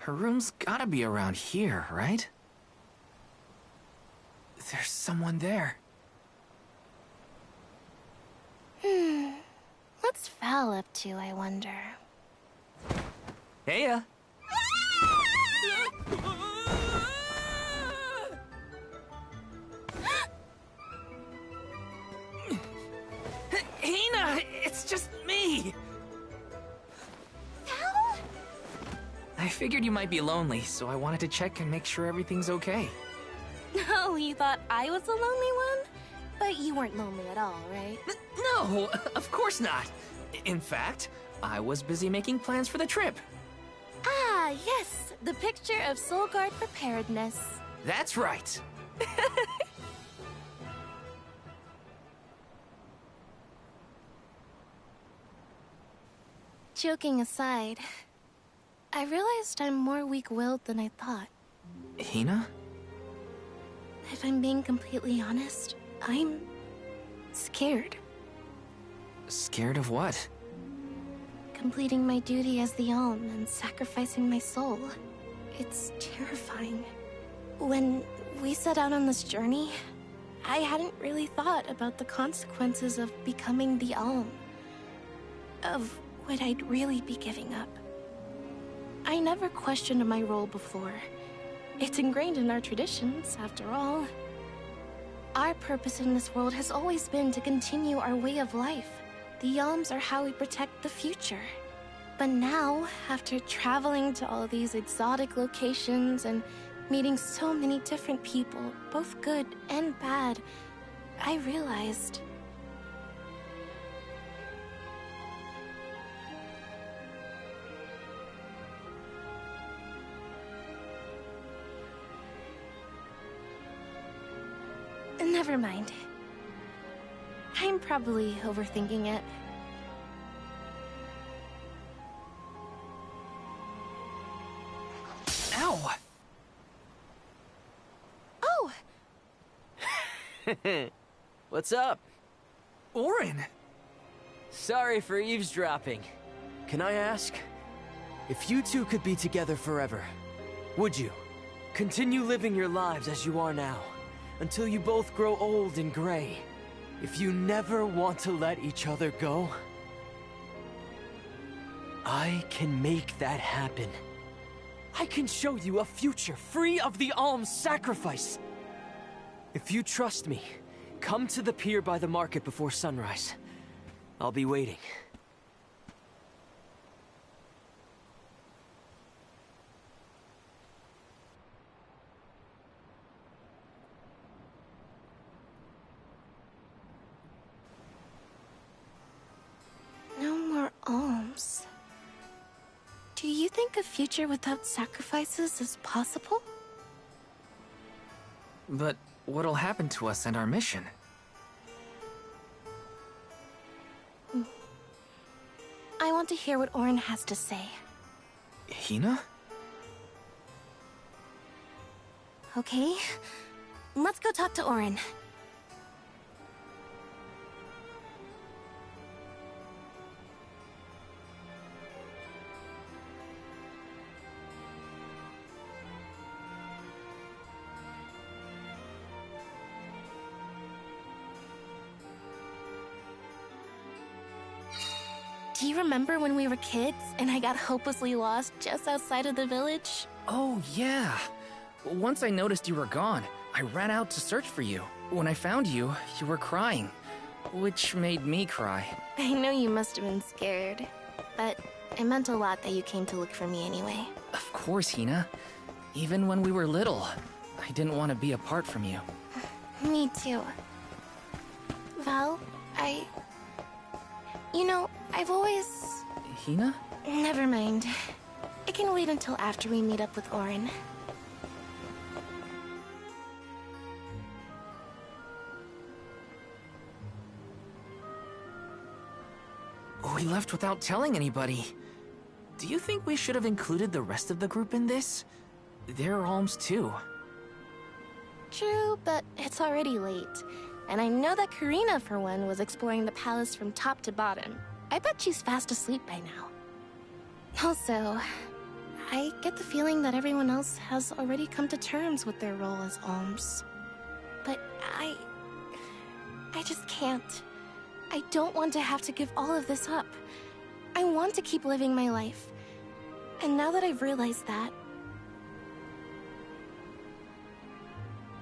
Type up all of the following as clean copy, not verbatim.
Her room's gotta be around here, right? There's someone there. What's Val up to, I wonder? Heya! Hina! It's just me! Val? I figured you might be lonely, so I wanted to check and make sure everything's okay. Oh, you thought I was the lonely one? But you weren't lonely at all, right? No, of course not. In fact, I was busy making plans for the trip. Ah, yes, the picture of Soul Guard preparedness. That's right. Joking aside, I realized I'm more weak-willed than I thought. Hina? If I'm being completely honest, I'm scared. Scared of what? Completing my duty as the Alm and sacrificing my soul. It's terrifying. When we set out on this journey, I hadn't really thought about the consequences of becoming the Alm. Of what I'd really be giving up. I never questioned my role before. It's ingrained in our traditions, after all. Our purpose in this world has always been to continue our way of life. The Alms are how we protect the future. But now, after traveling to all these exotic locations and meeting so many different people, both good and bad, I realized... Never mind. I'm probably overthinking it. Ow! Oh! What's up? Auron! Sorry for eavesdropping. Can I ask? If you two could be together forever, would you? Continue living your lives as you are now, until you both grow old and gray. If you never want to let each other go, I can make that happen. I can show you a future free of the Alm's sacrifice. If you trust me, come to the pier by the market before sunrise. I'll be waiting. No more alms. Do you think a future without sacrifices is possible? But what'll happen to us and our mission? I want to hear what Auron has to say. Hina? Okay, let's go talk to Auron. Do you remember when we were kids and I got hopelessly lost just outside of the village? Oh, yeah. Once I noticed you were gone, I ran out to search for you. When I found you, you were crying, which made me cry. I know you must have been scared, but it meant a lot that you came to look for me anyway. Of course, Hina. Even when we were little, I didn't want to be apart from you. Me too. Val, You know, I've always... Hina? Never mind. It can wait until after we meet up with Auron. We left without telling anybody. Do you think we should have included the rest of the group in this? They're alms too. True, but it's already late. And I know that Karina, for one, was exploring the palace from top to bottom. I bet she's fast asleep by now. Also, I get the feeling that everyone else has already come to terms with their role as alms. But I just can't. I don't want to have to give all of this up. I want to keep living my life. And now that I've realized that,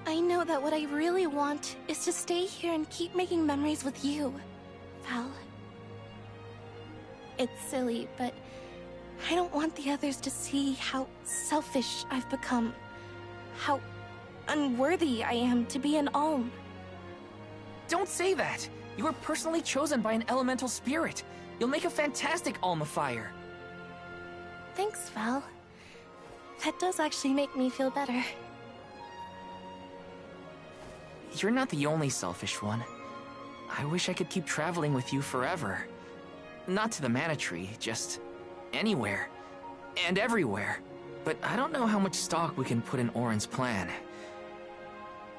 I know that what I really want is to stay here and keep making memories with you, Val. It's silly, but I don't want the others to see how selfish I've become. How unworthy I am to be an alm. Don't say that! You were personally chosen by an elemental spirit. You'll make a fantastic Alma-Fire. Thanks, Val. That does actually make me feel better. You're not the only selfish one. I wish I could keep traveling with you forever. Not to the Mana Tree, just anywhere. And everywhere. But I don't know how much stock we can put in Auron's plan.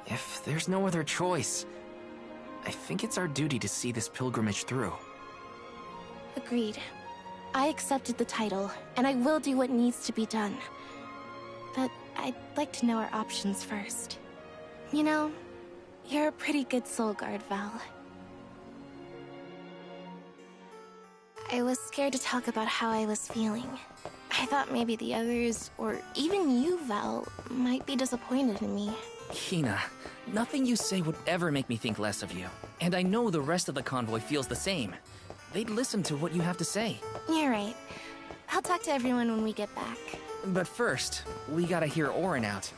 If there's no other choice, I think it's our duty to see this pilgrimage through. Agreed. I accepted the title, and I will do what needs to be done. But I'd like to know our options first. You know, you're a pretty good soul guard, Val. I was scared to talk about how I was feeling. I thought maybe the others, or even you, Val, might be disappointed in me. Hina, nothing you say would ever make me think less of you. And I know the rest of the convoy feels the same. They'd listen to what you have to say. You're right. I'll talk to everyone when we get back. But first, we gotta hear Auron out.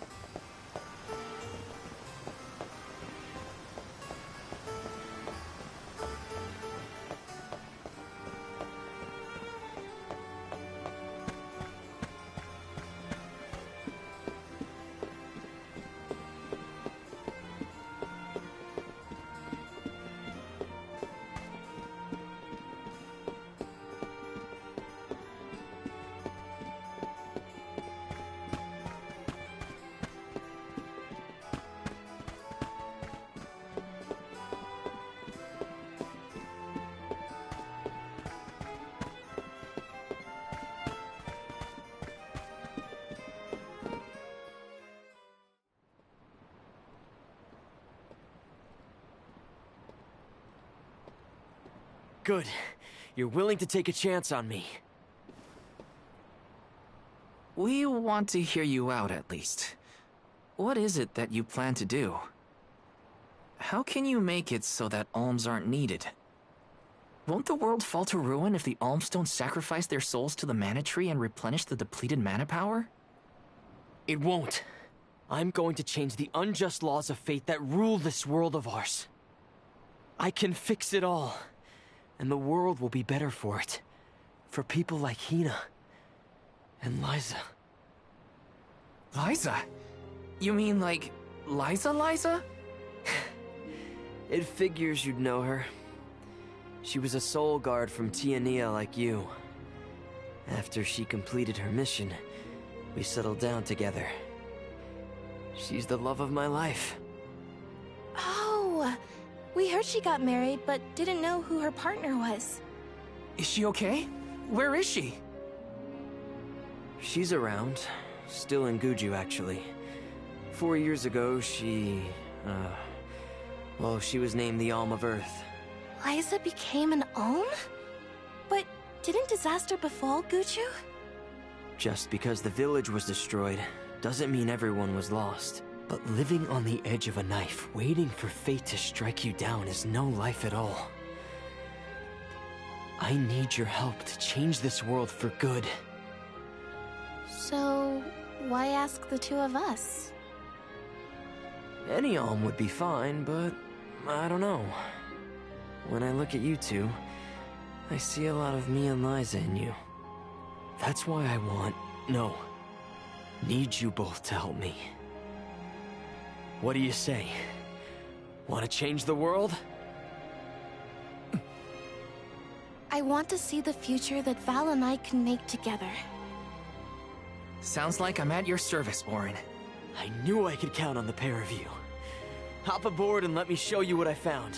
Good. You're willing to take a chance on me. We want to hear you out, at least. What is it that you plan to do? How can you make it so that alms aren't needed? Won't the world fall to ruin if the alms don't sacrifice their souls to the Mana Tree and replenish the depleted mana power? It won't. I'm going to change the unjust laws of fate that rule this world of ours. I can fix it all. And the world will be better for it. For people like Hina. And Liza. Liza? You mean like Liza? It figures you'd know her. She was a soul guard from Tiania like you. After she completed her mission, we settled down together. She's the love of my life. Oh, we heard she got married, but didn't know who her partner was. Is she okay? Where is she? She's around. Still in Guju, actually. 4 years ago, she was named the Alm of Earth. Liza became an alm? But didn't disaster befall Guju? Just because the village was destroyed, doesn't mean everyone was lost. But living on the edge of a knife, waiting for fate to strike you down is no life at all. I need your help to change this world for good. So, why ask the two of us? Any alm would be fine, but I don't know. When I look at you two, I see a lot of me and Liza in you. That's why I need you both to help me. What do you say? Want to change the world? I want to see the future that Val and I can make together. Sounds like I'm at your service, Auron. I knew I could count on the pair of you. Hop aboard and let me show you what I found.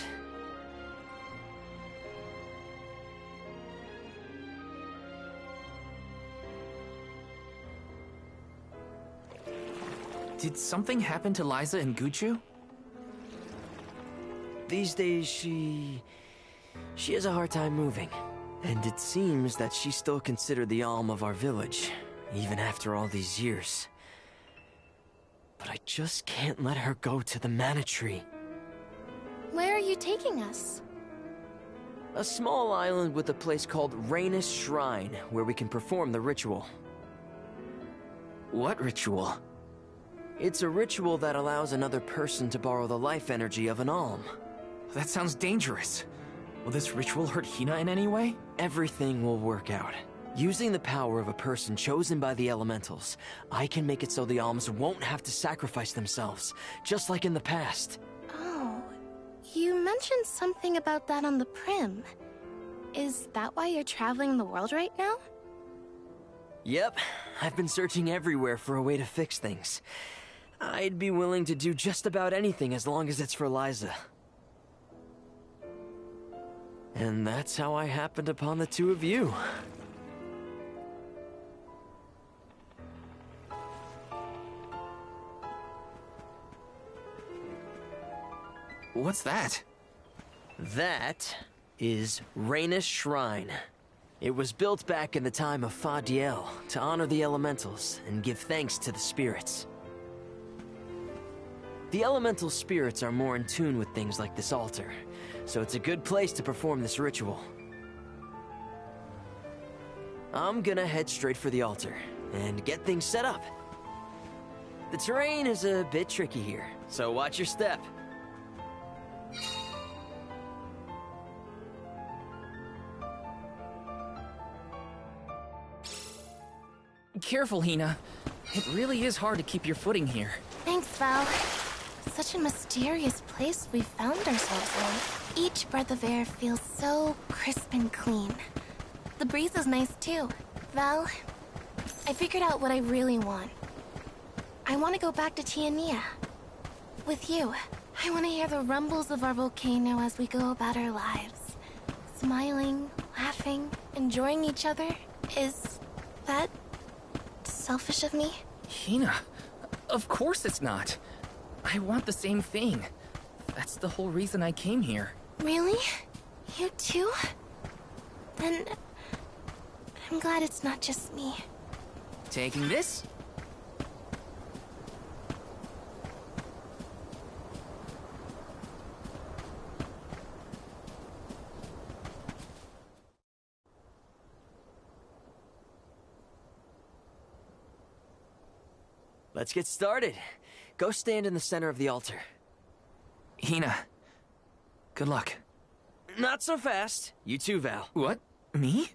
Did something happen to Liza and Guchu? These days, she has a hard time moving. And it seems that she's still considered the alm of our village, even after all these years. But I just can't let her go to the Mana Tree. Where are you taking us? A small island with a place called Rayna's Shrine, where we can perform the ritual. What ritual? It's a ritual that allows another person to borrow the life energy of an alm. That sounds dangerous. Will this ritual hurt Hina in any way? Everything will work out. Using the power of a person chosen by the elementals, I can make it so the alms won't have to sacrifice themselves, just like in the past. Oh, you mentioned something about that on the Prim. Is that why you're traveling the world right now? Yep, I've been searching everywhere for a way to fix things. I'd be willing to do just about anything as long as it's for Liza. And that's how I happened upon the two of you. What's that? That is Rayna's Shrine. It was built back in the time of Fadiel to honor the elementals and give thanks to the spirits. The elemental spirits are more in tune with things like this altar, so it's a good place to perform this ritual. I'm gonna head straight for the altar and get things set up. The terrain is a bit tricky here, so watch your step. Careful, Hina. It really is hard to keep your footing here. Thanks, Val. Such a mysterious place we found ourselves in. Each breath of air feels so crisp and clean. The breeze is nice too. Val, I figured out what I really want. I want to go back to Tiania. With you. I want to hear the rumbles of our volcano as we go about our lives. Smiling, laughing, enjoying each other. Is that selfish of me? Hina, of course it's not. I want the same thing. That's the whole reason I came here. Really? You too? Then I'm glad it's not just me. Taking this? Let's get started. Go stand in the center of the altar. Hina, good luck. Not so fast. You too, Val. What? Me?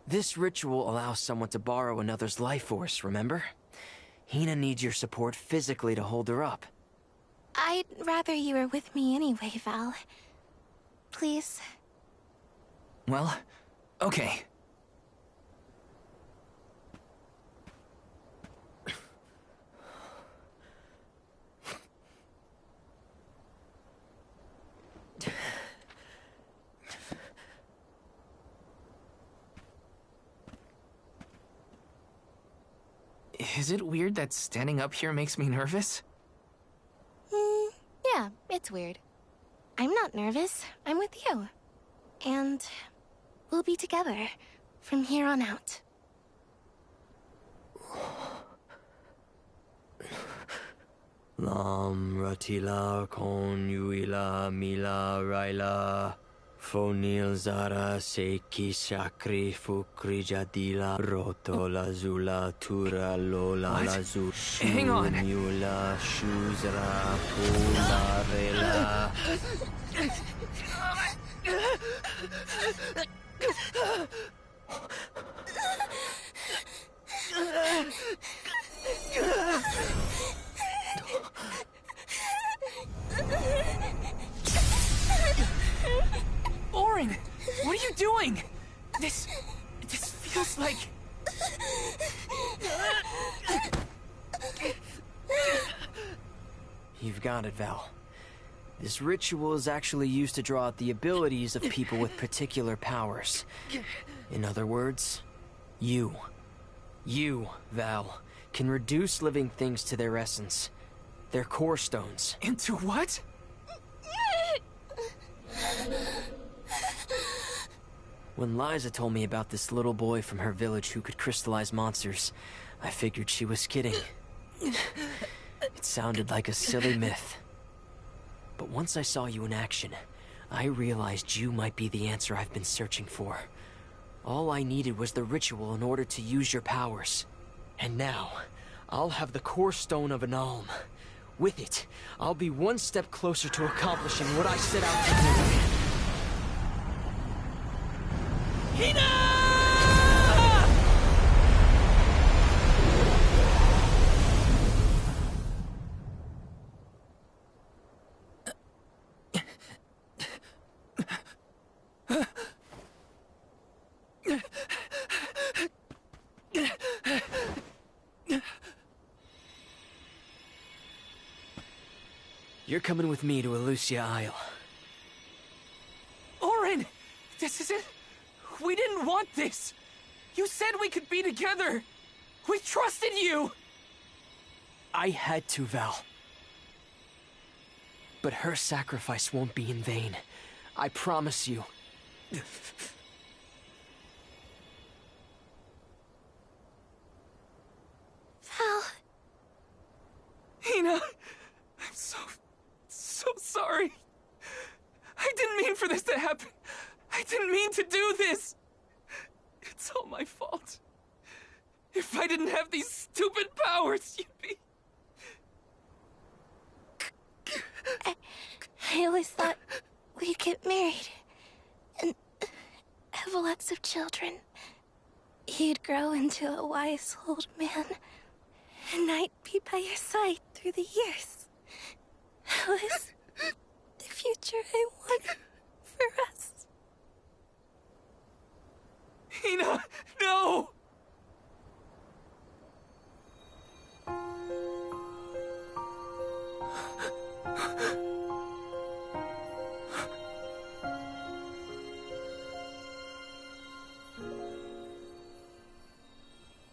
This ritual allows someone to borrow another's life force, remember? Hina needs your support physically to hold her up. I'd rather you were with me anyway, Val. Please. Well, okay. Is it weird that standing up here makes me nervous? Yeah, it's weird. I'm not nervous. I'm with you. And we'll be together from here on out. Lam Ratila Kon Yuila Mila Raila Fonil Zara Seki Shakri Fukri Jadila Roto Lazula Tura Lola What? Lazu Hang on. Yula Shuzra Pula Rela. Auron! What are you doing? This feels like... You've got it, Val. This ritual is actually used to draw out the abilities of people with particular powers. In other words, you. You, Val. can reduce living things to their essence. Their core stones. Into what? When Liza told me about this little boy from her village who could crystallize monsters, I figured she was kidding. It sounded like a silly myth. But once I saw you in action, I realized you might be the answer I've been searching for. All I needed was the ritual in order to use your powers. And now, I'll have the core stone of an Alm. With it, I'll be one step closer to accomplishing what I set out to do. Hina! You're coming with me to Elucia Isle. Auron! This isn't... We didn't want this! You said we could be together! We trusted you! I had to, Val. But her sacrifice won't be in vain. I promise you. Val... Hina! I'm so sorry. I didn't mean for this to happen. I didn't mean to do this. It's all my fault. If I didn't have these stupid powers, you'd be... I always thought we'd get married and have lots of children. You'd grow into a wise old man, and I'd be by your side through the years. That was the future I wanted for us. Hina, no!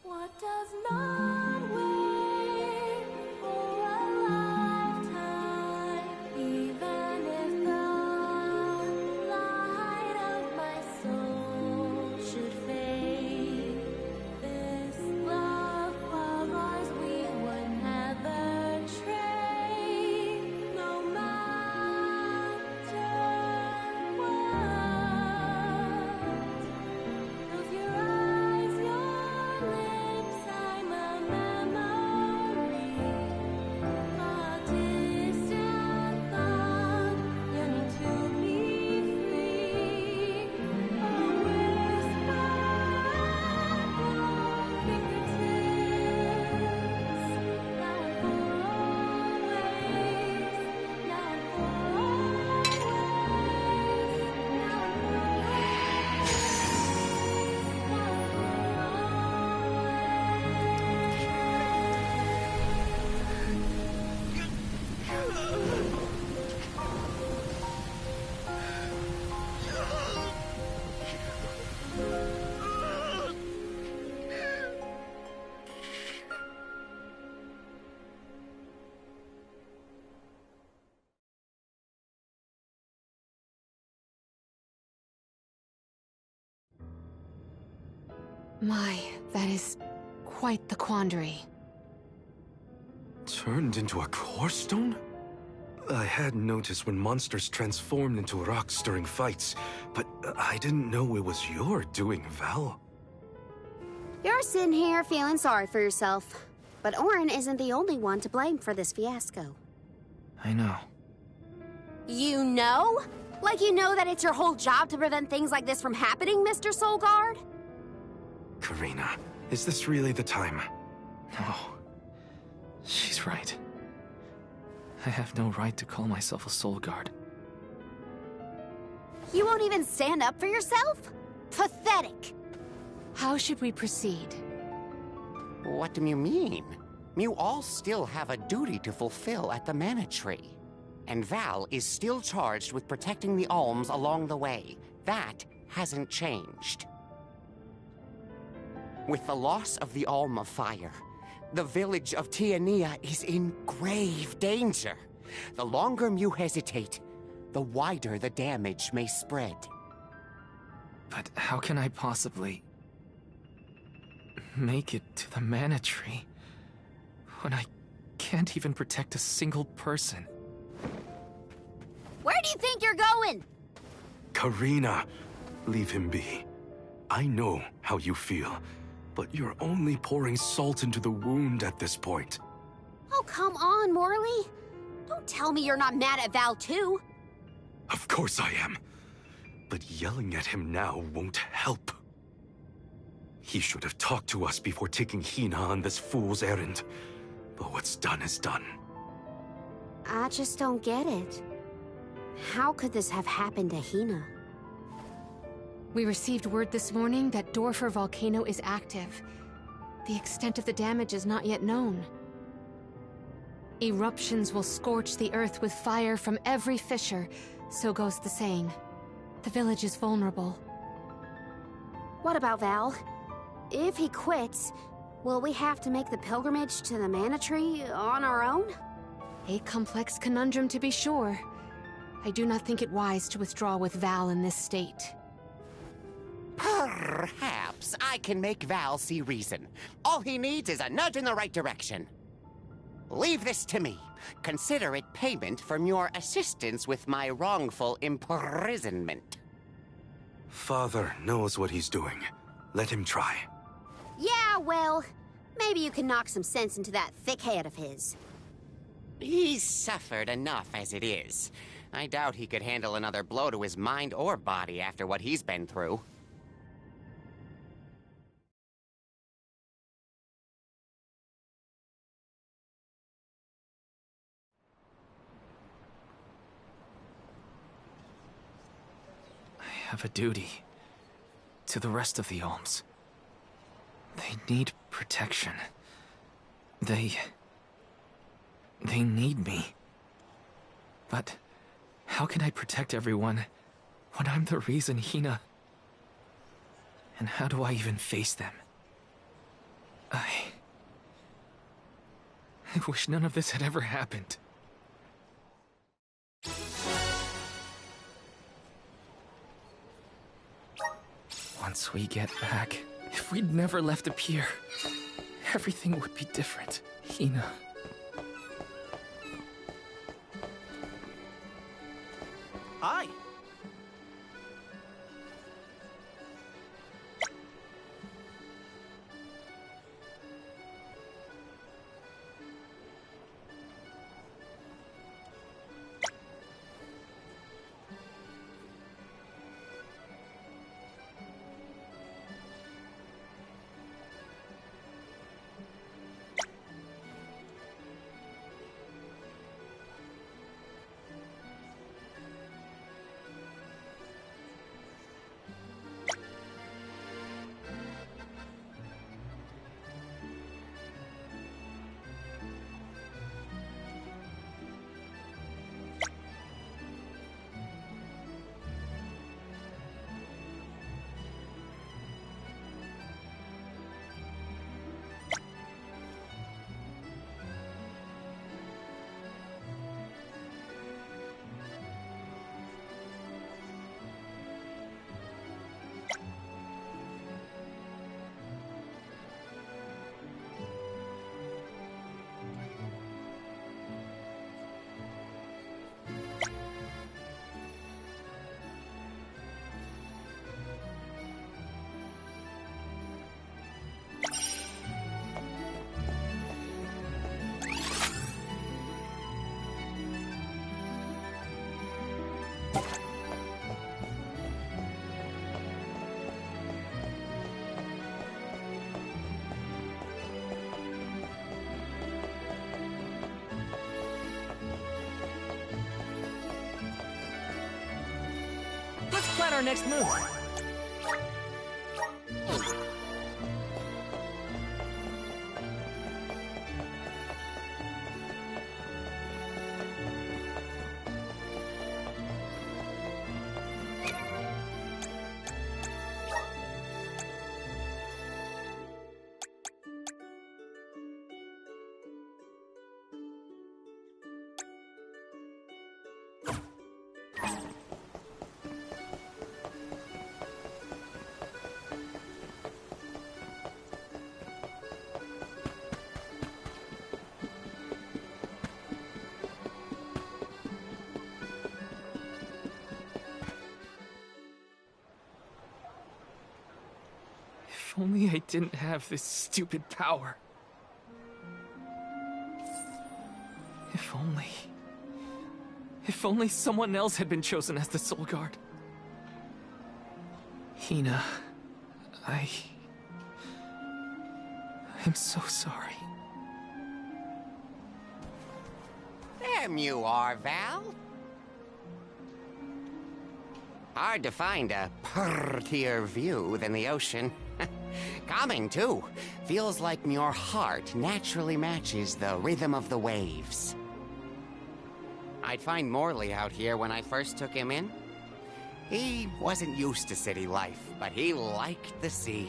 What does not wait for a lifetime, even if the light of my soul should fade? This love of ours we would never trade, no matter what. Of your eyes, your lips, I'm a memory, a distant thought, yearning to be free, a whisper at your fingertips, now and for always, now and for always, now and for My, that is quite the quandary. Turned into a core stone? I had noticed when monsters transformed into rocks during fights, but I didn't know it was your doing, Val. You're sitting here feeling sorry for yourself. But Auron isn't the only one to blame for this fiasco. I know. You know? Like you know that it's your whole job to prevent things like this from happening, Mr. Soulguard? Karina, is this really the time? No. She's right. I have no right to call myself a soul guard. You won't even stand up for yourself? Pathetic. How should we proceed? What do you mean? You all still have a duty to fulfill at the Mana Tree. And Val is still charged with protecting the Alms along the way. That hasn't changed. With the loss of the Alm of Fire, The village of Tiania is in grave danger. The longer Mew hesitate, the wider the damage may spread. But how can I possibly make it to the Mana Tree when I can't even protect a single person? Where do you think you're going? Karina, leave him be. I know how you feel, but you're only pouring salt into the wound at this point. Oh, come on, Morley. Don't tell me you're not mad at Val, too. Of course I am. But yelling at him now won't help. He should have talked to us before taking Hina on this fool's errand. But what's done is done. I just don't get it. How could this have happened to Hina? We received word this morning that Dorfer Volcano is active. The extent of the damage is not yet known. Eruptions will scorch the earth with fire from every fissure, so goes the saying. The village is vulnerable. What about Val? If he quits, will we have to make the pilgrimage to the Mana Tree on our own? A complex conundrum to be sure. I do not think it wise to withdraw with Val in this state. Perhaps I can make Val see reason. All he needs is a nudge in the right direction. Leave this to me. Consider it payment from your assistance with my wrongful imprisonment. Father knows what he's doing. Let him try. Yeah, well, maybe you can knock some sense into that thick head of his. He's suffered enough as it is. I doubt he could handle another blow to his mind or body after what he's been through. I have a duty to the rest of the Alms. They need protection. They need me. But how can I protect everyone when I'm the reason Hina... And how do I even face them? I wish none of this had ever happened. Once we get back, if we'd never left the pier, everything would be different. Hina. Hi! Let's plan our next move. only I didn't have this stupid power. If only... If only someone else had been chosen as the Soul Guard. Hina, I'm so sorry. There you are, Val. Hard to find a prettier view than the ocean. Calming, too. Feels like your heart naturally matches the rhythm of the waves. I'd find Morley out here when I first took him in. He wasn't used to city life, but he liked the sea.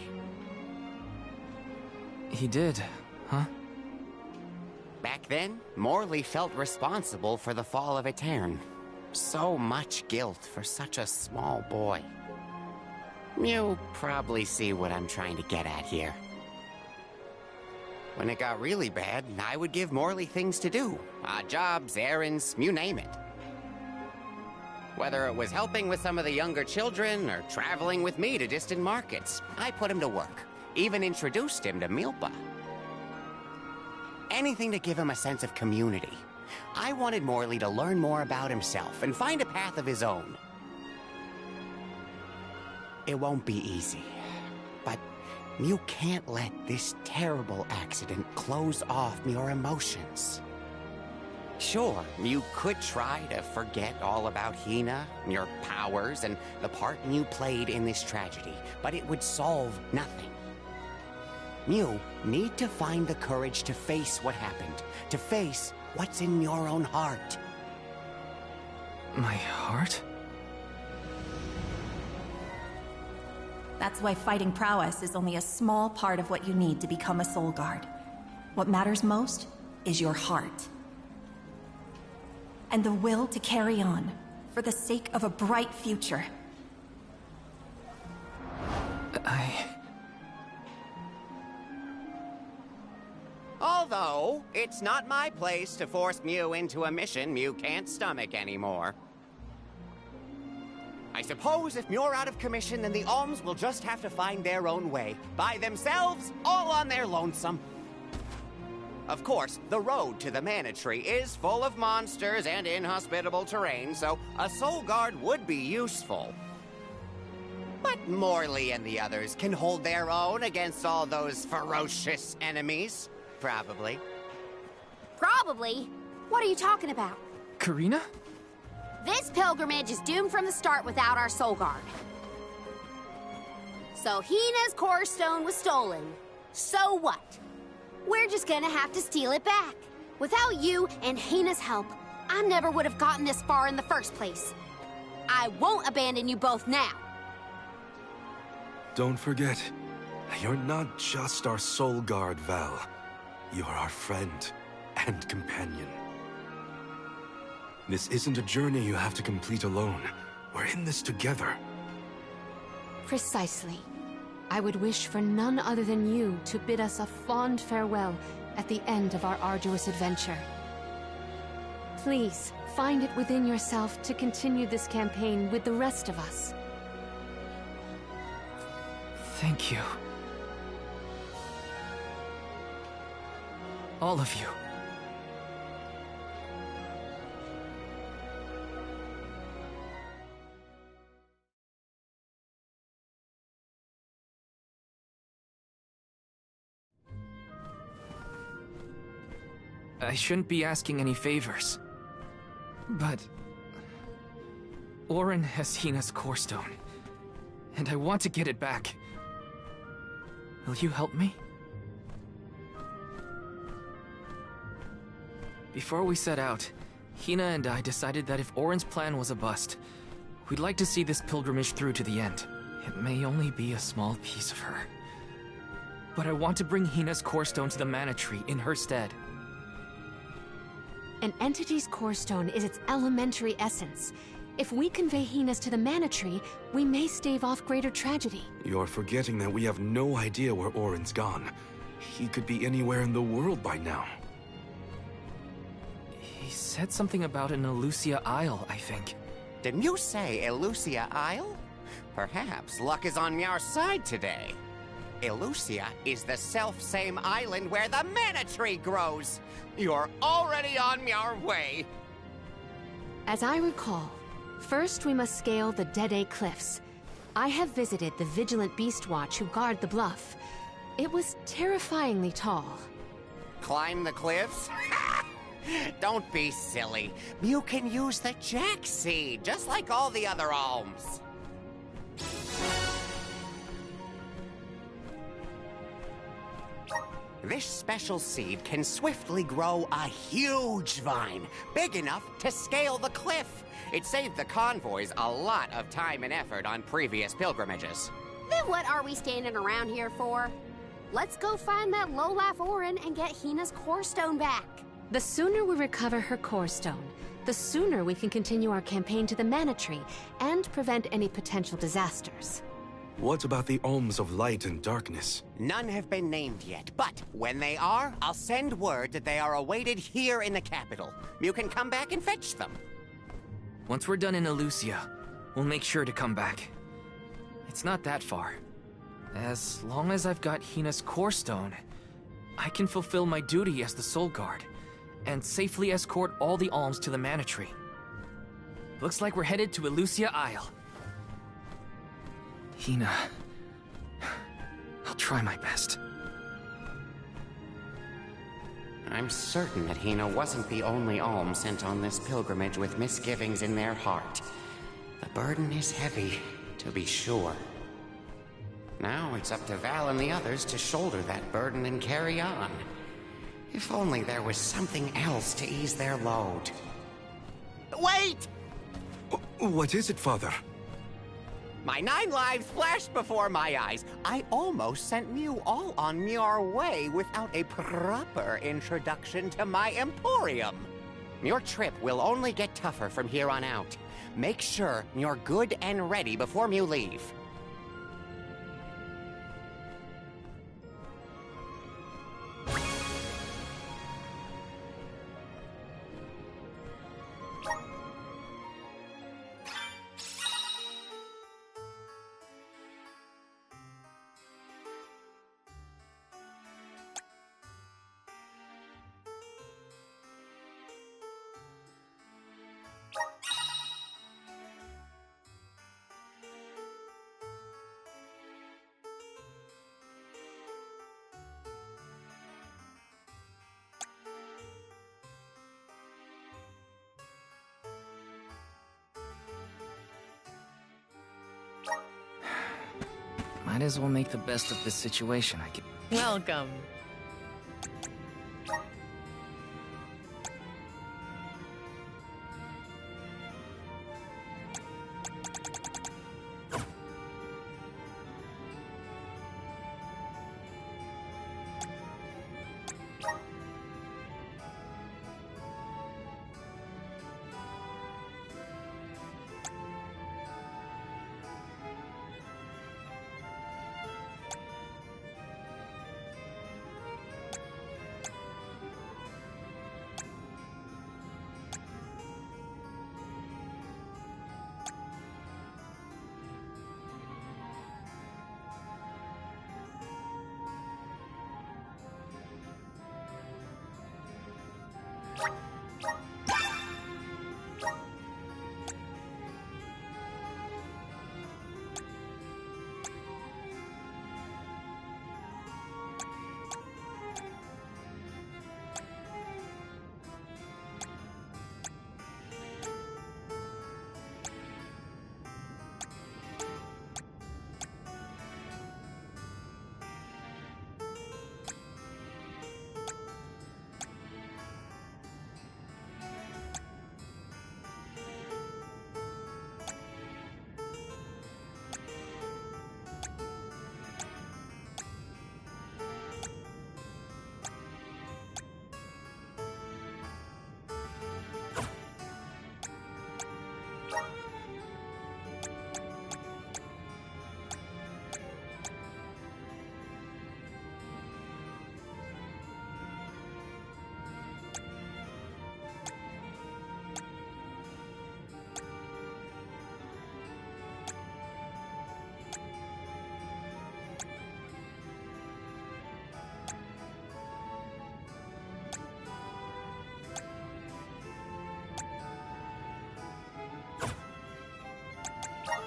He did, huh? Back then, Morley felt responsible for the fall of Aetern. So much guilt for such a small boy. You probably see what I'm trying to get at here. When it got really bad, I would give Morley things to do. Odd jobs, errands, you name it. Whether it was helping with some of the younger children or traveling with me to distant markets, I put him to work. Even introduced him to Milpa. Anything to give him a sense of community. I wanted Morley to learn more about himself and find a path of his own. It won't be easy, but you can't let this terrible accident close off your emotions. Sure, you could try to forget all about Hina, your powers, and the part you played in this tragedy, but it would solve nothing. You need to find the courage to face what happened, to face what's in your own heart. My heart? That's why fighting prowess is only a small part of what you need to become a Soul Guard. What matters most is your heart. And the will to carry on, for the sake of a bright future. Although, it's not my place to force Mew into a mission Mew can't stomach anymore. I suppose if Mew're out of commission, then the Alms will just have to find their own way. By themselves, all on their lonesome. Of course, the road to the Mana Tree is full of monsters and inhospitable terrain, so a Soul Guard would be useful. But Morley and the others can hold their own against all those ferocious enemies. Probably. Probably? What are you talking about? Karina? This pilgrimage is doomed from the start without our Soul Guard. So Hina's Core Stone was stolen. So what? We're just gonna have to steal it back. Without you and Hina's help, I never would have gotten this far in the first place. I won't abandon you both now. Don't forget, you're not just our Soul Guard, Val. You're our friend and companion. This isn't a journey you have to complete alone. We're in this together. Precisely. I would wish for none other than you to bid us a fond farewell at the end of our arduous adventure. Please, find it within yourself to continue this campaign with the rest of us. Thank you. All of you. I shouldn't be asking any favors, but Auron has Hina's Core Stone, and I want to get it back. Will you help me? Before we set out, Hina and I decided that if Auron's plan was a bust, we'd like to see this pilgrimage through to the end. It may only be a small piece of her, but I want to bring Hina's Core Stone to the Mana Tree in her stead. An entity's core stone is its elementary essence. If we convey Hina's to the Mana Tree, we may stave off greater tragedy. You're forgetting that we have no idea where Auron's gone. He could be anywhere in the world by now. He said something about an Elusia Isle, I think. Didn't you say Elusia Isle? Perhaps luck is on our side today. Elusia is the self-same island where the mana tree grows. You're already on your way. As I recall, first we must scale the Dede Cliffs. I have visited the Vigilant Beastwatch who guard the bluff. It was terrifyingly tall. Climb the cliffs? Don't be silly. You can use the Jack Seed, just like all the other alms. This special seed can swiftly grow a huge vine, big enough to scale the cliff. It saved the convoys a lot of time and effort on previous pilgrimages. Then what are we standing around here for? Let's go find that lowlife Orin and get Hina's core stone back. The sooner we recover her core stone, the sooner we can continue our campaign to the Mana Tree and prevent any potential disasters. What about the Alms of Light and Darkness? None have been named yet, but when they are, I'll send word that they are awaited here in the capital. You can come back and fetch them. Once we're done in Elusia, we'll make sure to come back. It's not that far. As long as I've got Hina's core stone, I can fulfill my duty as the Soul Guard and safely escort all the alms to the Mana Tree. Looks like we're headed to Elusia Isle. Hina, I'll try my best. I'm certain that Hina wasn't the only alm sent on this pilgrimage with misgivings in their heart. The burden is heavy, to be sure. Now it's up to Val and the others to shoulder that burden and carry on. If only there was something else to ease their load. Wait! What is it, Father? My 9 lives flashed before my eyes. I almost sent you all on your way without a proper introduction to my Emporium. Your trip will only get tougher from here on out. Make sure you're good and ready before you leave. Might as well make the best of this situation, I guess. Welcome.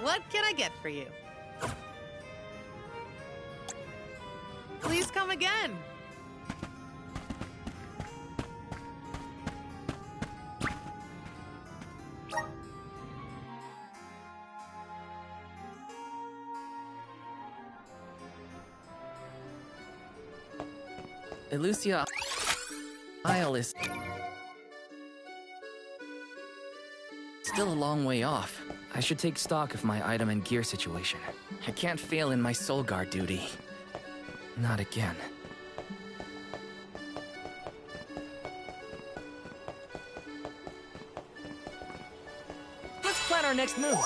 What can I get for you? Please come again. Elusia Isle is still a long way off. I should take stock of my item and gear situation. I can't fail in my Soul Guard duty. Not again. Let's plan our next move.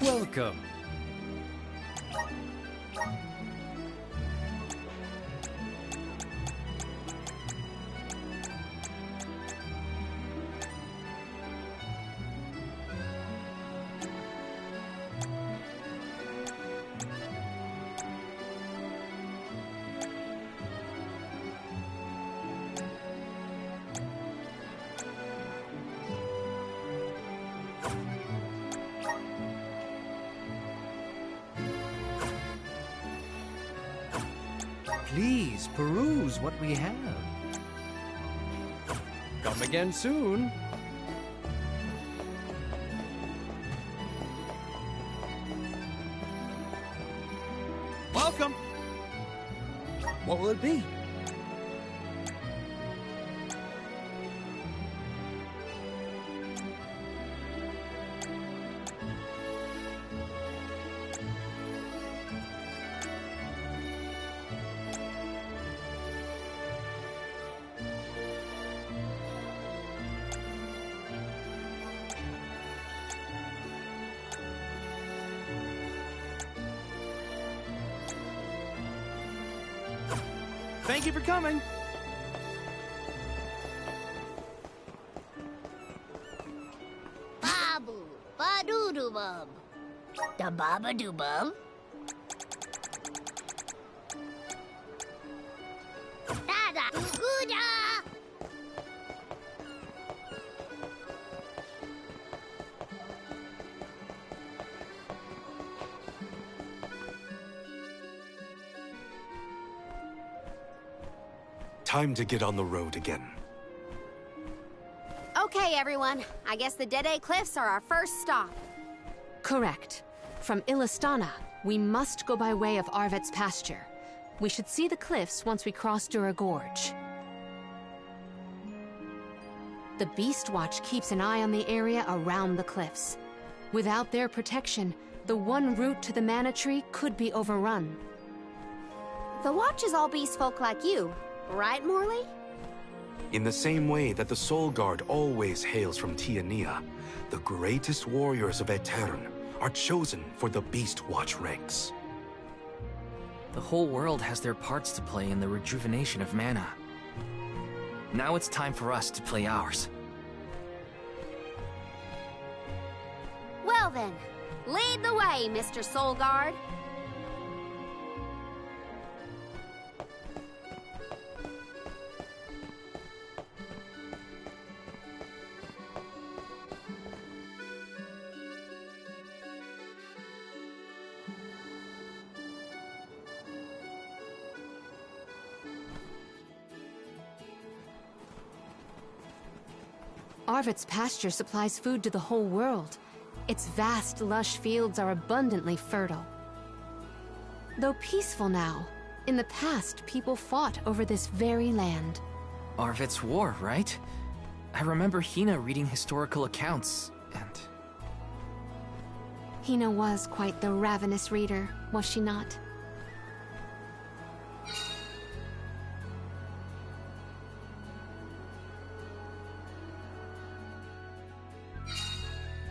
Welcome. Please peruse what we have. Come again soon. Welcome. What will it be? Thank you for coming. Babu, ba-doo-doo-bum. Da baba-doo-bum. Da-da-goo-da. Time to get on the road again. Okay, everyone. I guess the Dede Cliffs are our first stop. Correct. From Illistana, we must go by way of Arvet's pasture. We should see the cliffs once we cross Dura Gorge. The Beast Watch keeps an eye on the area around the cliffs. Without their protection, the one route to the Mana Tree could be overrun. The Watch is all beast folk like you, right, Morley? In the same way that the Soul Guard always hails from Tiania, the greatest warriors of Aetern are chosen for the Beast Watch ranks. The whole world has their parts to play in the rejuvenation of mana. Now it's time for us to play ours. Well then, lead the way, Mr. Soul Guard. Arvet's pasture supplies food to the whole world. Its vast, lush fields are abundantly fertile. Though peaceful now, in the past people fought over this very land. Arvet's war, right? I remember Hina reading historical accounts, and... Hina was quite the ravenous reader, was she not?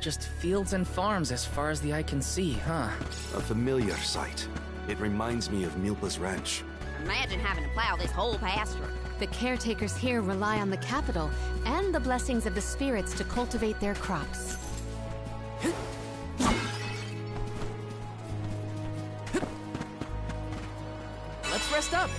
Just fields and farms as far as the eye can see, huh? A familiar sight. It reminds me of Milpa's ranch. Imagine having to plow this whole pasture. The caretakers here rely on the capital and the blessings of the spirits to cultivate their crops. Let's rest up.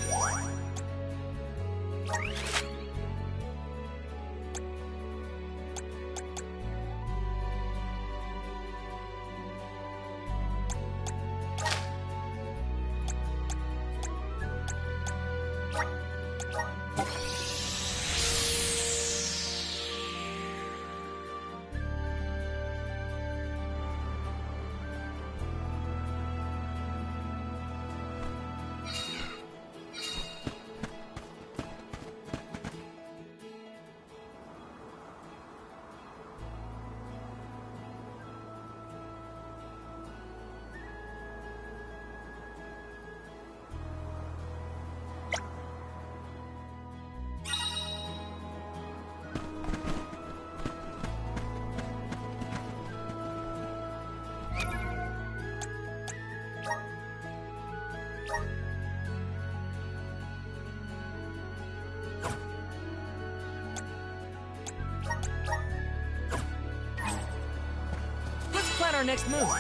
Plan our next move.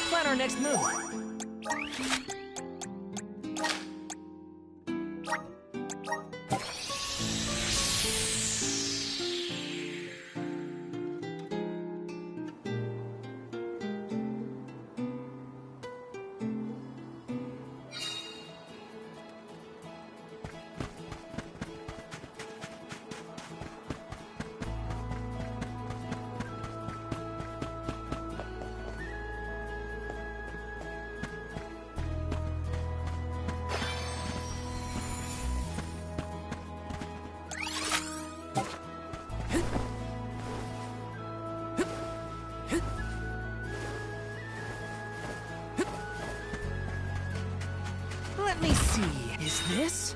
Plan our next move. Let me see. Is this?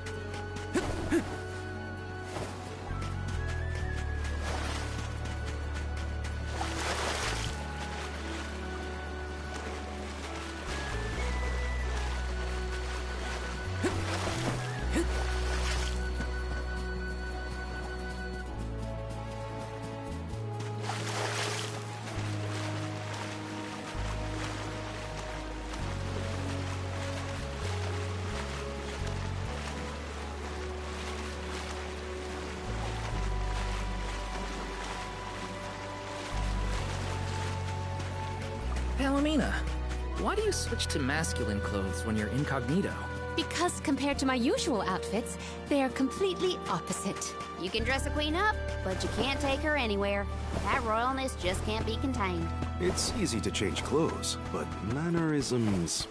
Palomina, why do you switch to masculine clothes when you're incognito? Because compared to my usual outfits, they are completely opposite. You can dress a queen up, but you can't take her anywhere. That royalness just can't be contained. It's easy to change clothes, but mannerisms...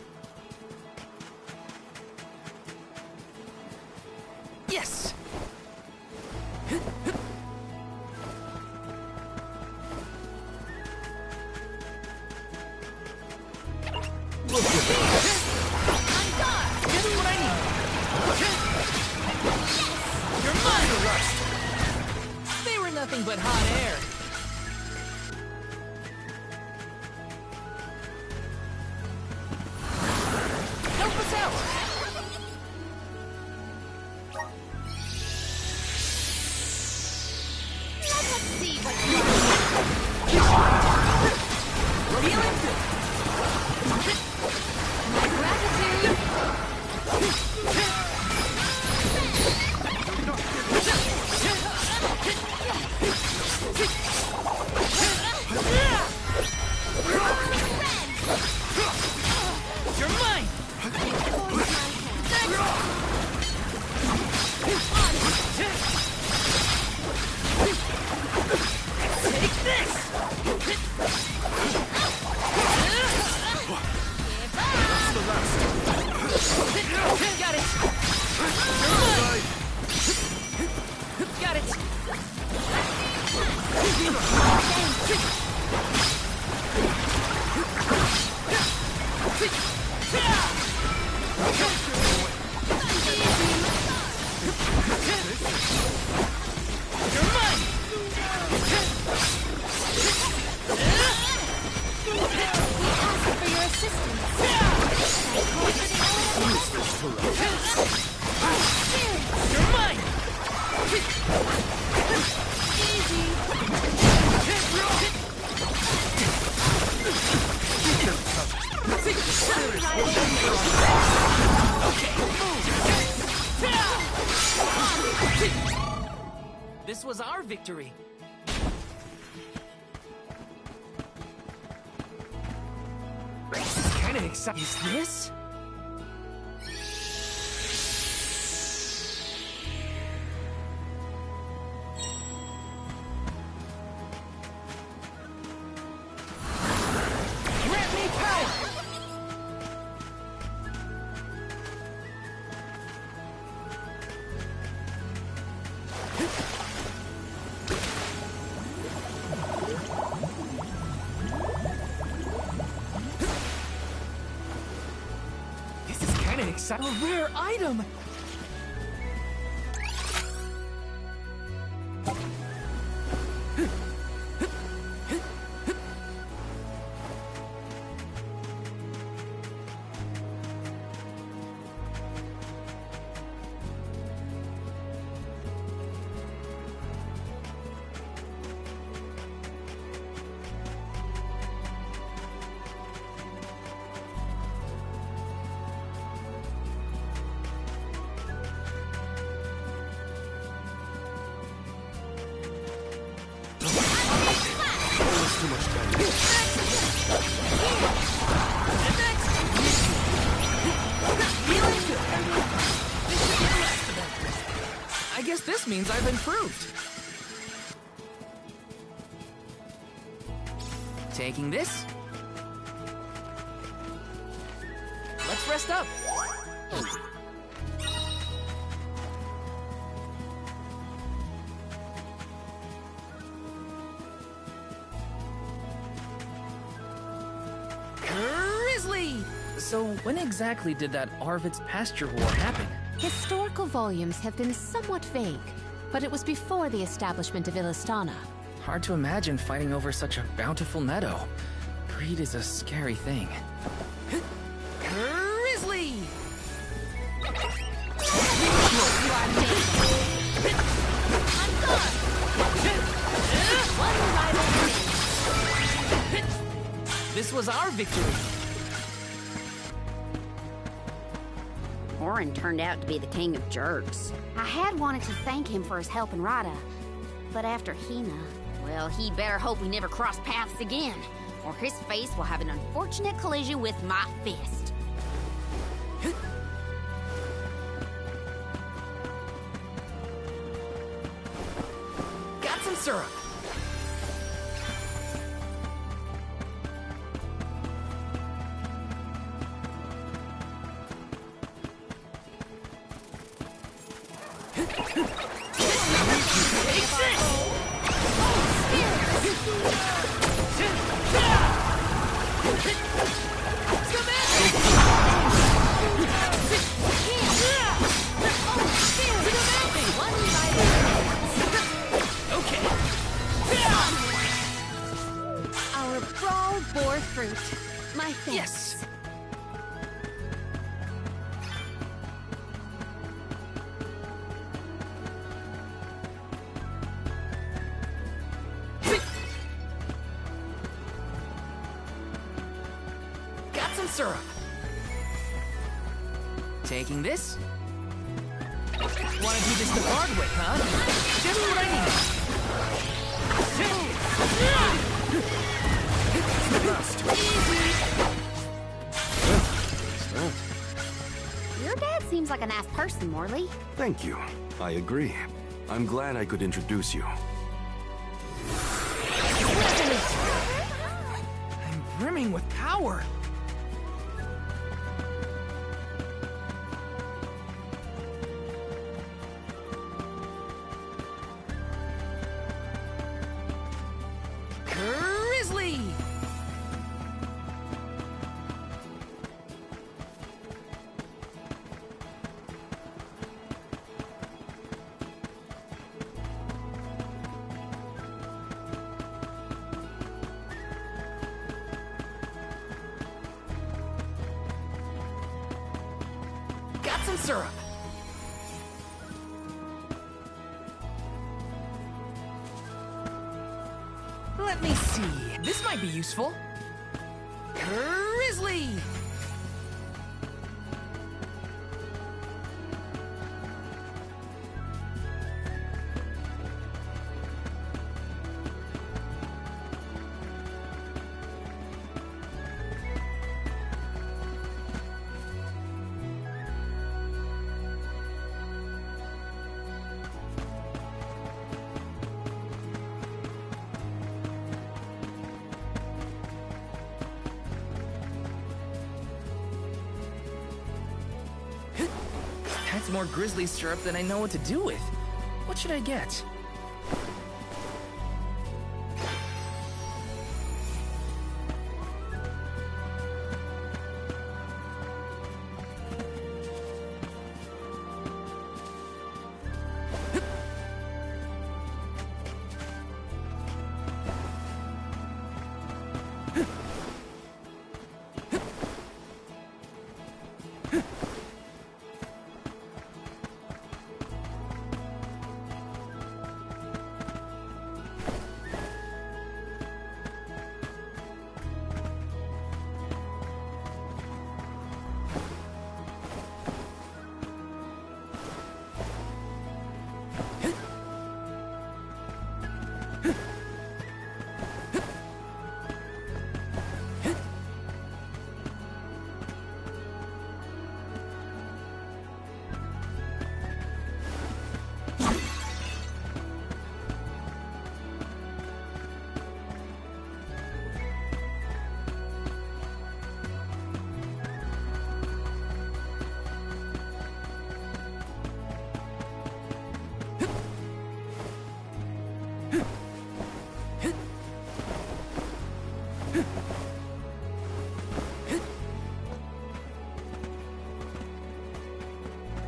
Yes! Just what I need. You're mine, Rust! They were nothing but hot air. Help us out! Let's see what Feeling good. My gratitude! You're mine! Take this! Got it! You're mine! Got it! You're mine! For your assistance. You're mine! This was our victory. This is kind of exciting. Is this? Grant me power! This is kind of exciting. A rare item! I guess this means I've improved. Taking this. Let's rest up. Grizzly! So when exactly did that Arvid's pasture war happen? Historical volumes have been somewhat vague, but it was before the establishment of Illistana. Hard to imagine fighting over such a bountiful meadow. Greed is a scary thing. Grizzly! This was our victory. Orin turned out to be the king of jerks. I had wanted to thank him for his help in Rada, but after Hina, well, he better hope we never cross paths again, or his face will have an unfortunate collision with my fist. Got some syrup. My thanks. Yes! Got some syrup. Taking this. Wanna do this the hard way, huh? Just what I Your dad seems like a nice person, Morley. Thank you. I agree. I'm glad I could introduce you. I'm brimming with power. Grizzly! Got some syrup. Let me see. This might be useful. Grizzly! That's more grizzly syrup than I know what to do with. What should I get?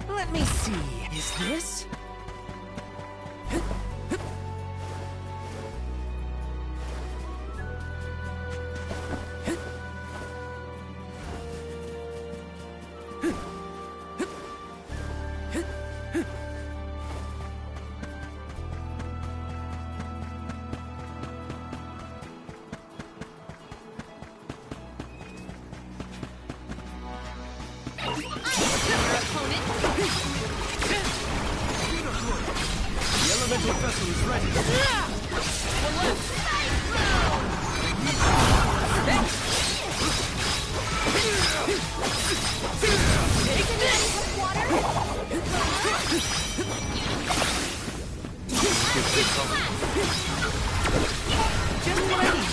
Let me see. Is this? The elemental vessel is ready. Just what I need.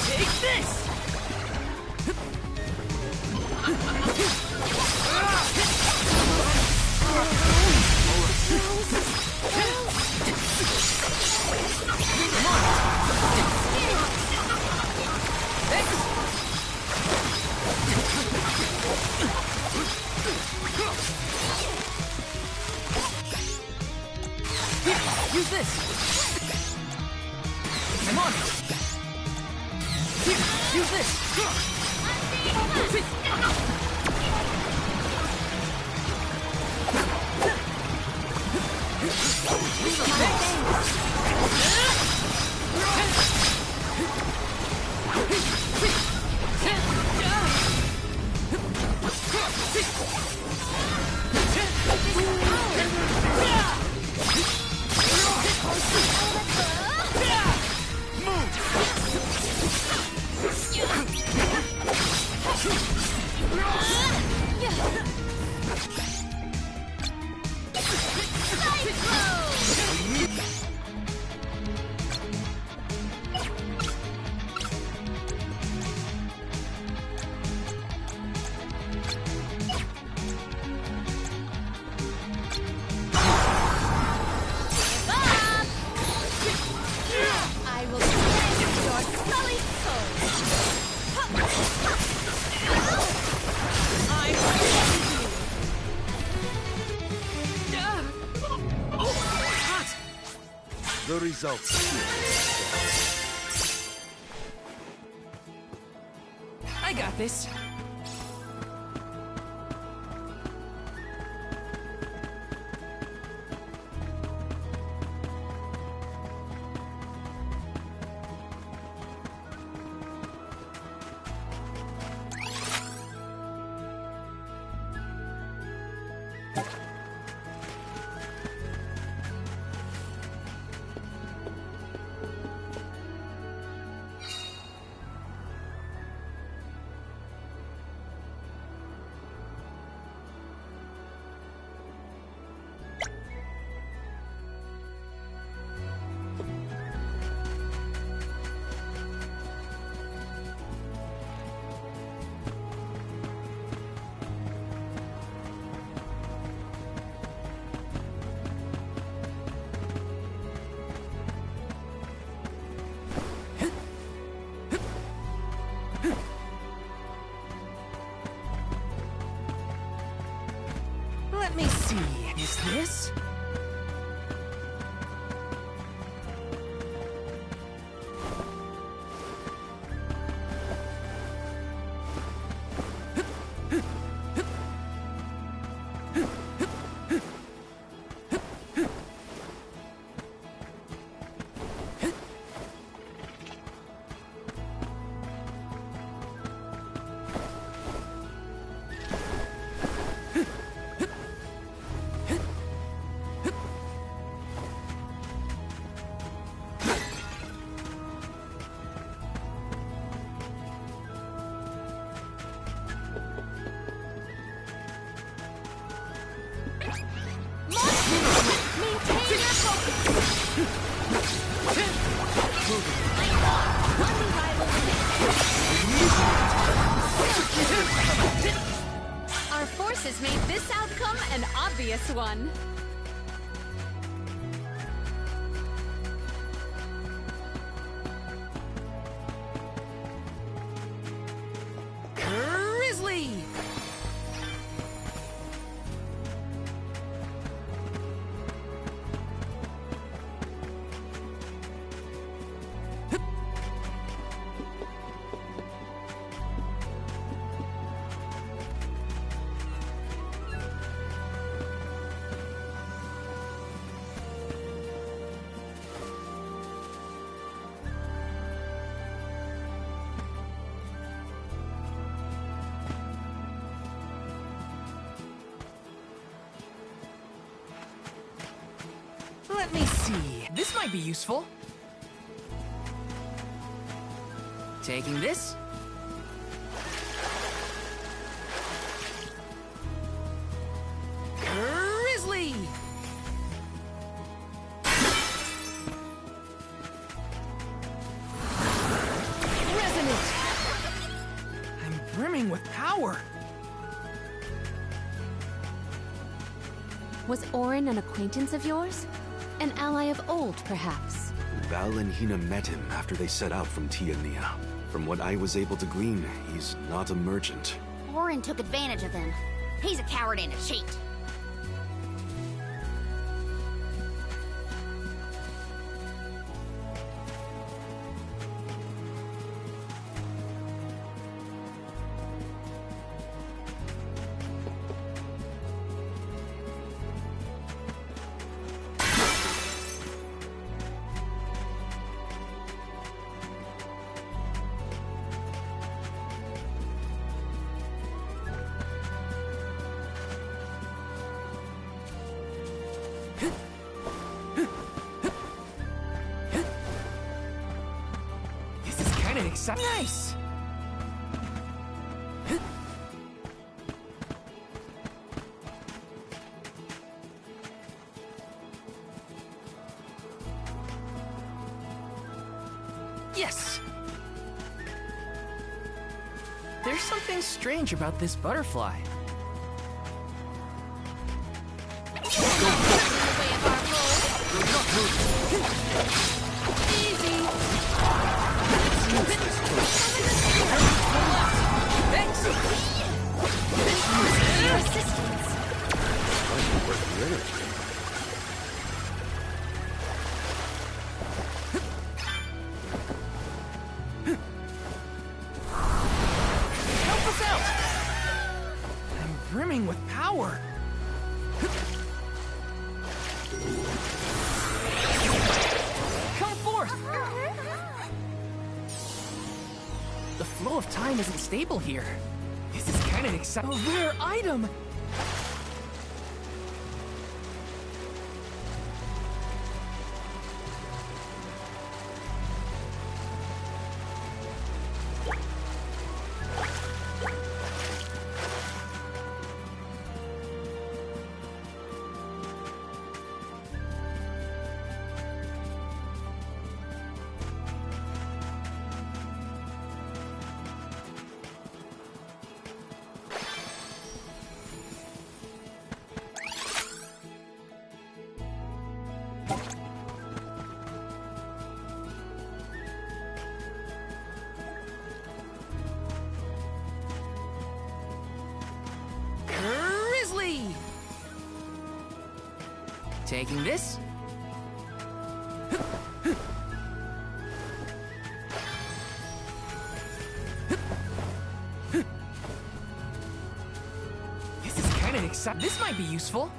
Take this! Come on! I will cleanse your sullied soul. I The results. I got this. Let me see. Is this? Our forces made this outcome an obvious one. Grizzly! Let me see. This might be useful. Taking this. Grizzly! Resonant! I'm brimming with power. Was Auron an acquaintance of yours? An ally of old, perhaps? Val and Hina met him after they set out from Tiania. From what I was able to glean, he's not a merchant. Auron took advantage of them. He's a coward and a cheat. exciting. Nice! Yes! There's something strange about this butterfly. Help us out! I'm brimming with power. Come forth! The flow of time isn't stable here. This is kind of exciting. A rare item! Taking this. This is kind of exciting. This might be useful.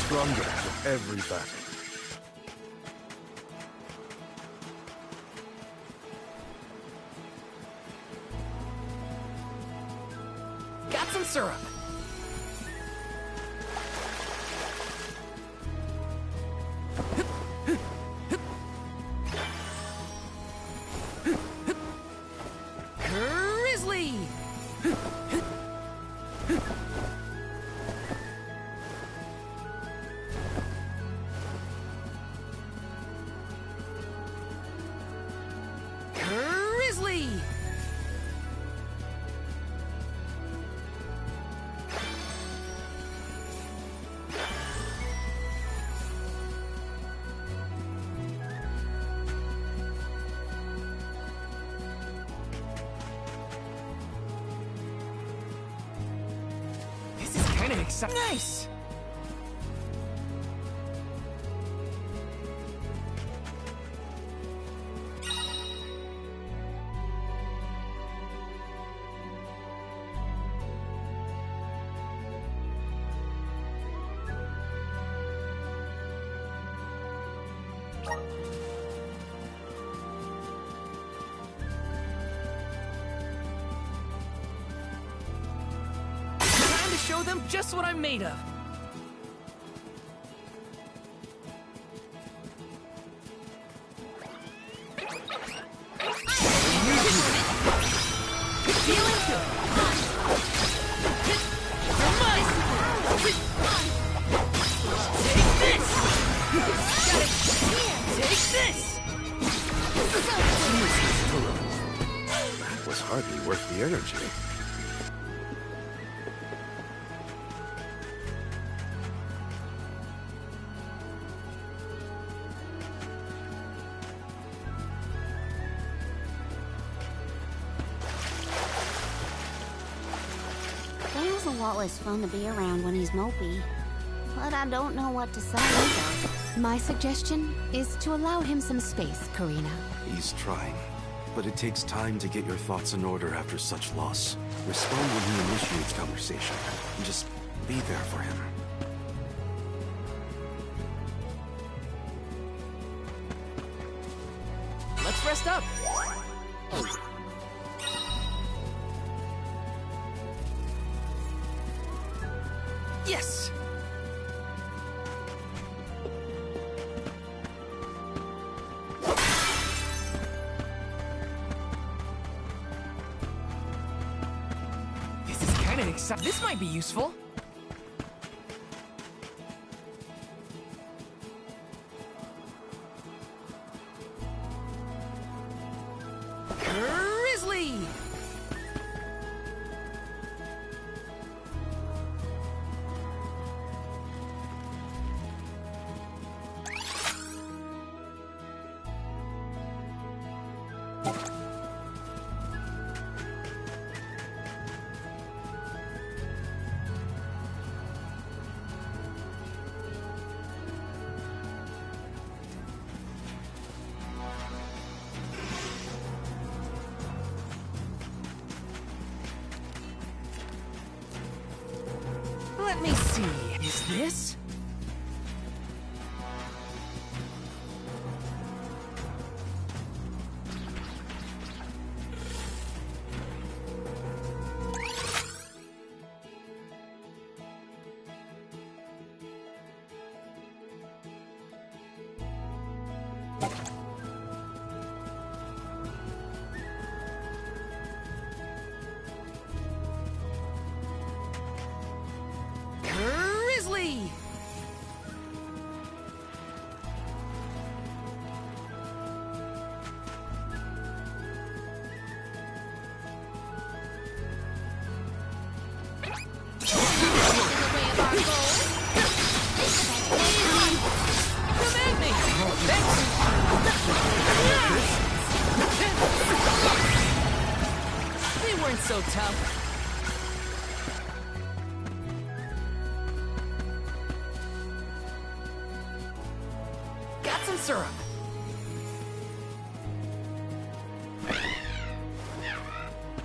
Stronger for every battle. Got some syrup. Grizzly! Grizzly! This is kind of exciting. Nice! Time to show them just what I'm made of. Feeling good. You're mine. Take this. Got it. Take this. That was hardly worth the energy. a lot less fun to be around when he's mopey. But I don't know what to say either. My suggestion is to allow him some space, Karina. He's trying. But it takes time to get your thoughts in order after such loss. Respond when he initiates conversation. And just be there for him. Let's rest up. Yes! This is kind of exciting. This might be useful. Grizzly! Let me see. Is this? Grizzly! Command me! They weren't so tough. Got some syrup.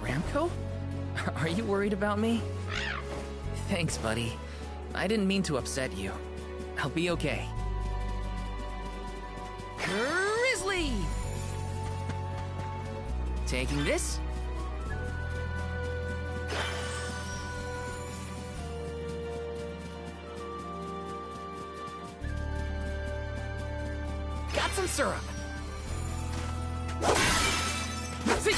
Ramco? Are you worried about me? Thanks, buddy. I didn't mean to upset you. I'll be okay. Grizzly! Taking this? Got some syrup. See.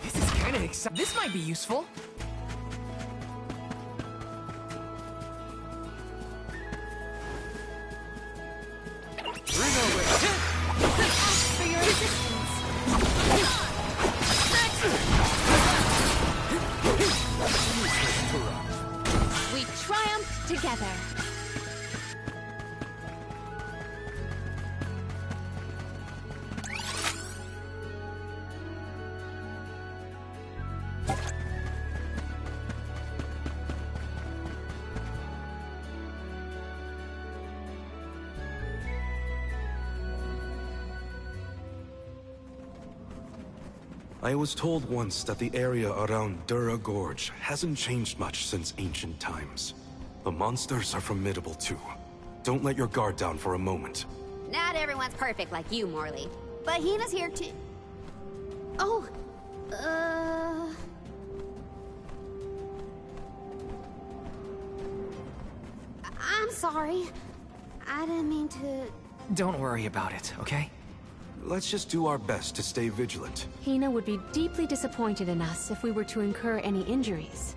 This is kind of exciting. This might be useful. Ask for your assistance. We triumphed together. I was told once that the area around Dura Gorge hasn't changed much since ancient times. The monsters are formidable too. Don't let your guard down for a moment. Not everyone's perfect like you, Morley. But Hina's here too. Oh, I'm sorry. I didn't mean to... Don't worry about it, okay? Let's just do our best to stay vigilant. Hina would be deeply disappointed in us if we were to incur any injuries.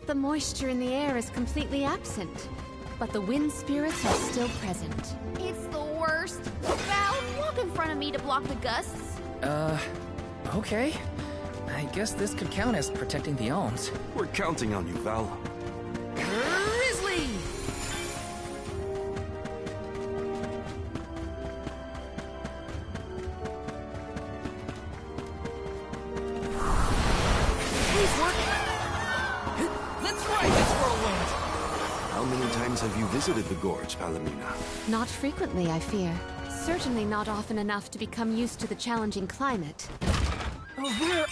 The moisture in the air is completely absent, but the wind spirits are still present. It's the worst. Val, walk in front of me to block the gusts. Okay. I guess this could count as protecting the Alms. We're counting on you, Val. Grizzly! work? Let's ride this whirlwind! How many times have you visited the gorge, Palomina? Not frequently, I fear. Certainly not often enough to become used to the challenging climate. Where...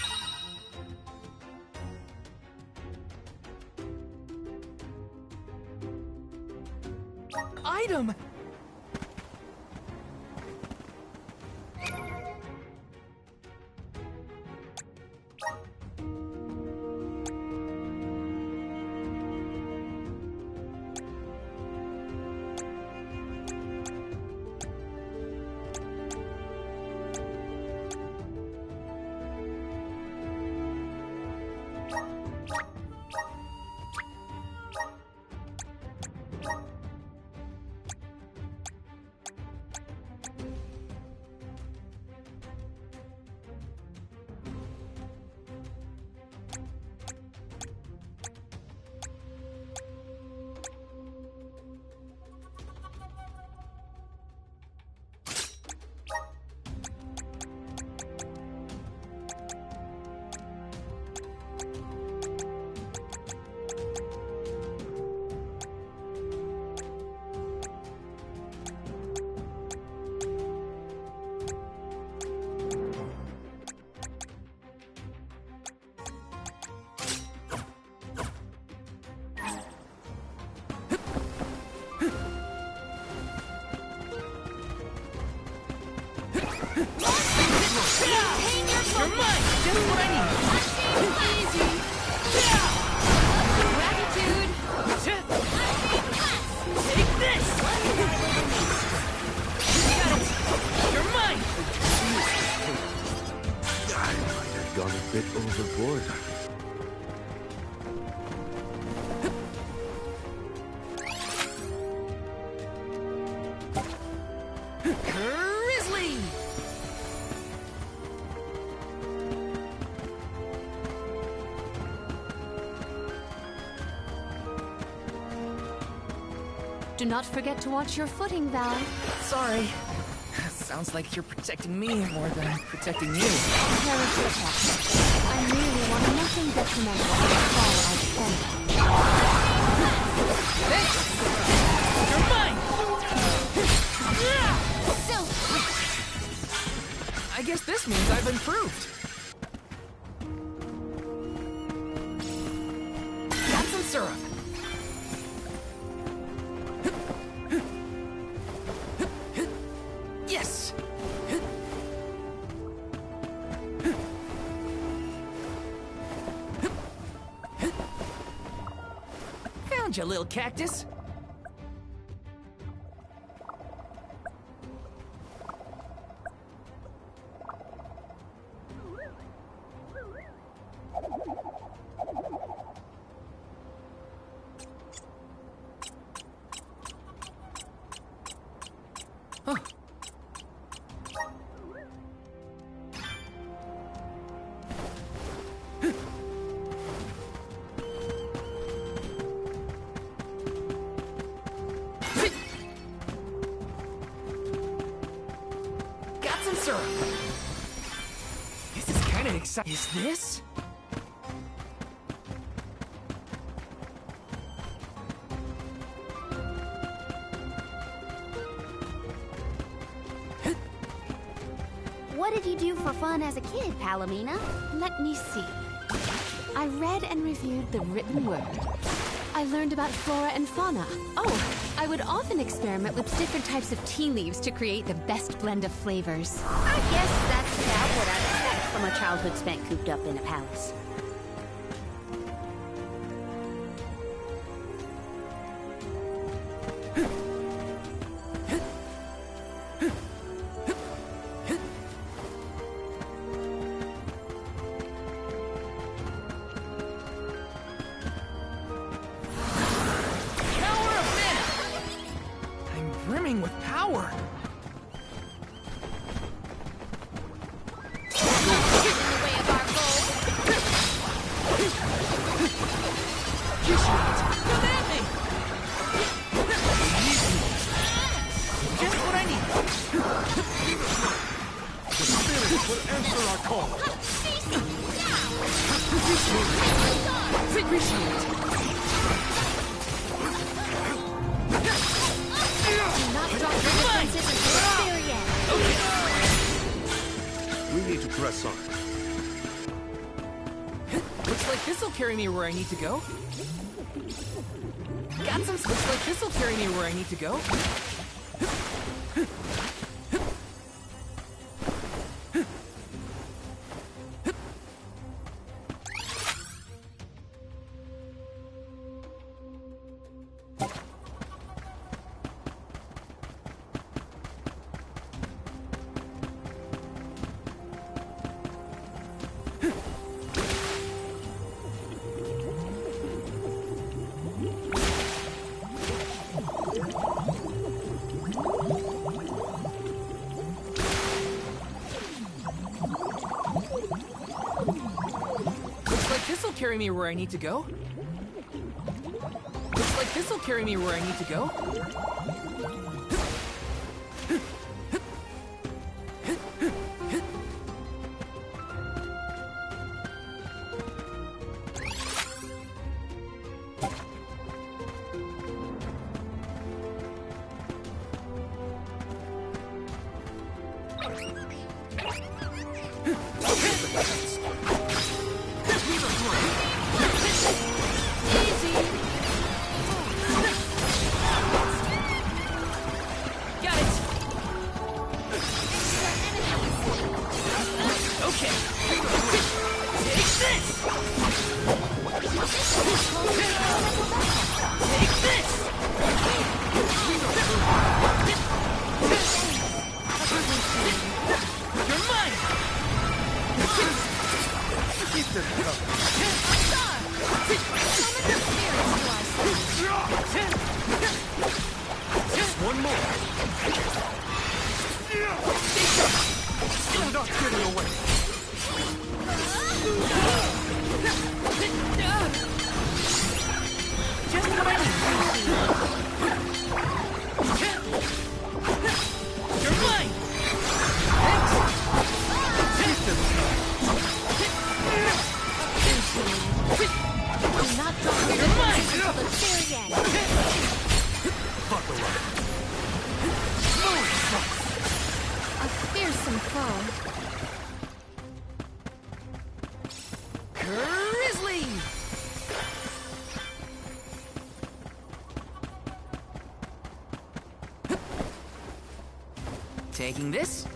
Item! You're mine! Just what I need! Easy! Gratitude! Take this! Got it! You're mine! I might have gone a bit overboard. Grizzly! Do not forget to watch your footing, Val. Sorry. Sounds like you're protecting me more than protecting you. Character attack. I really want nothing detrimental to the fall I defend. Thanks! You're mine! I guess this means I've improved. Got some syrup. Yes! Found you, little cactus. Huh. Got some syrup. This is kind of exciting. Is this? What did you do for fun as a kid, Palomina? Let me see. I read and reviewed the written word. I learned about flora and fauna. Oh, I would often experiment with different types of tea leaves to create the best blend of flavors. I guess that's about what I'd expect from a childhood spent cooped up in a palace. Brimming with power. Just what I need. The spirit will answer our call. Appreciate it. Do not drop your defenses until it's there yet. We need to press on. Looks like this'll carry me where I need to go. Got some. Looks like this'll carry me where I need to go. Carry me where I need to go. Looks like this'll carry me where I need to go. Taking this.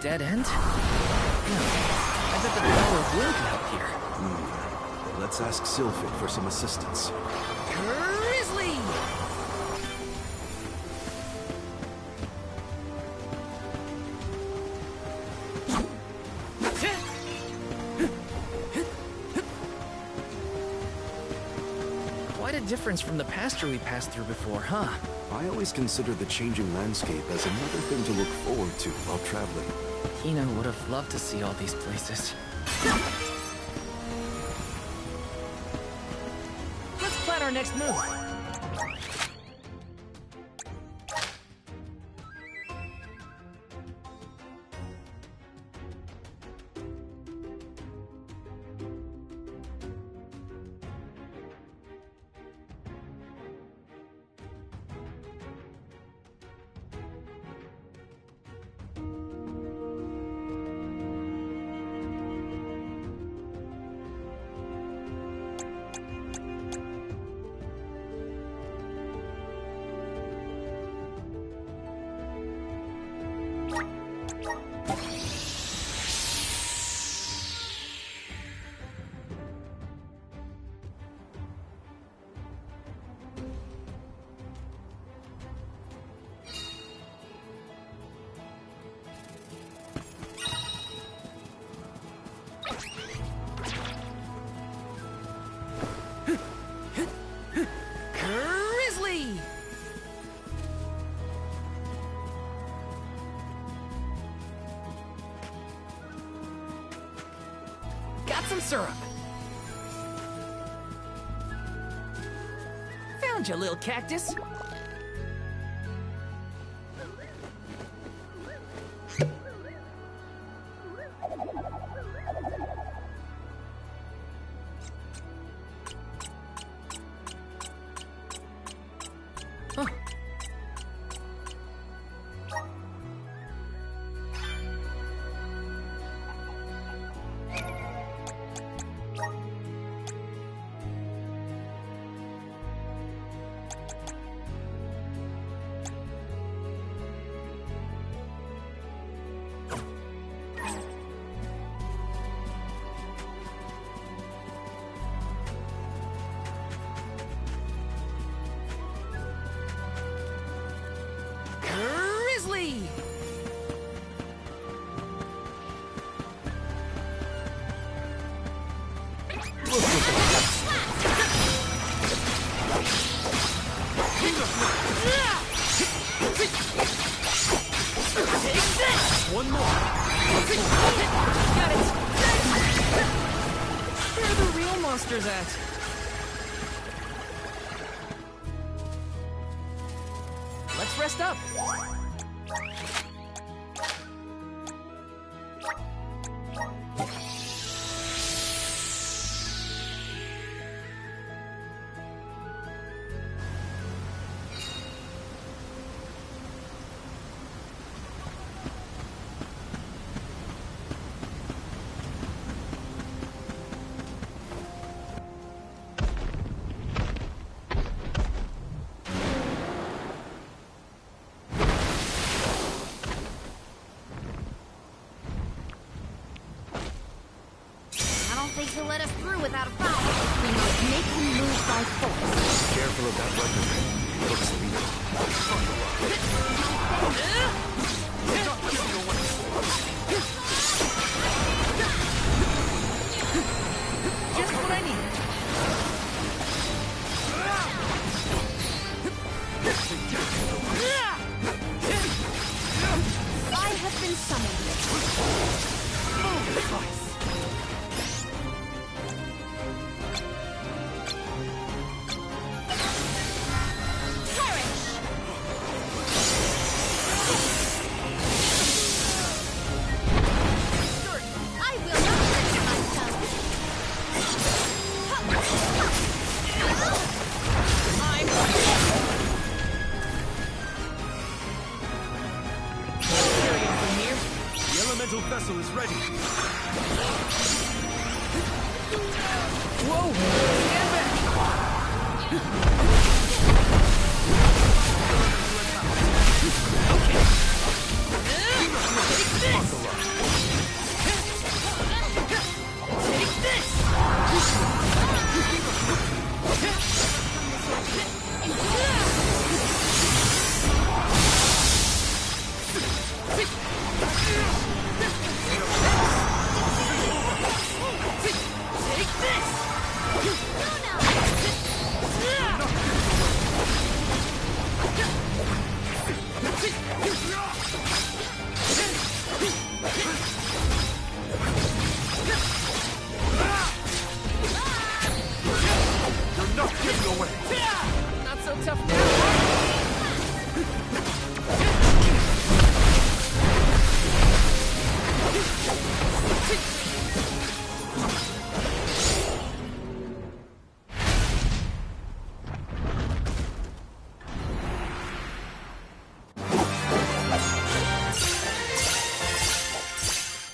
Dead end? No. I bet the power of wind can help here. Let's ask Sylphid for some assistance. Grizzly! Quite a difference from the pasture we passed through before, huh? I always consider the changing landscape as another thing to look forward to while traveling. Hina would have loved to see all these places. Let's plan our next move. some syrup. Found you, little cactus. Grizzly! One more. Got it! Where are the real monsters at? Let's rest up. I don't think he'll let us through without a fight. We must make him move by force. Careful of that weapon. Looks lethal. Just what I need. I have been summoned. I will not rest myself. The elemental vessel is ready. Whoa! Stand back! Take this! Take this! You're not getting away. Not so tough now.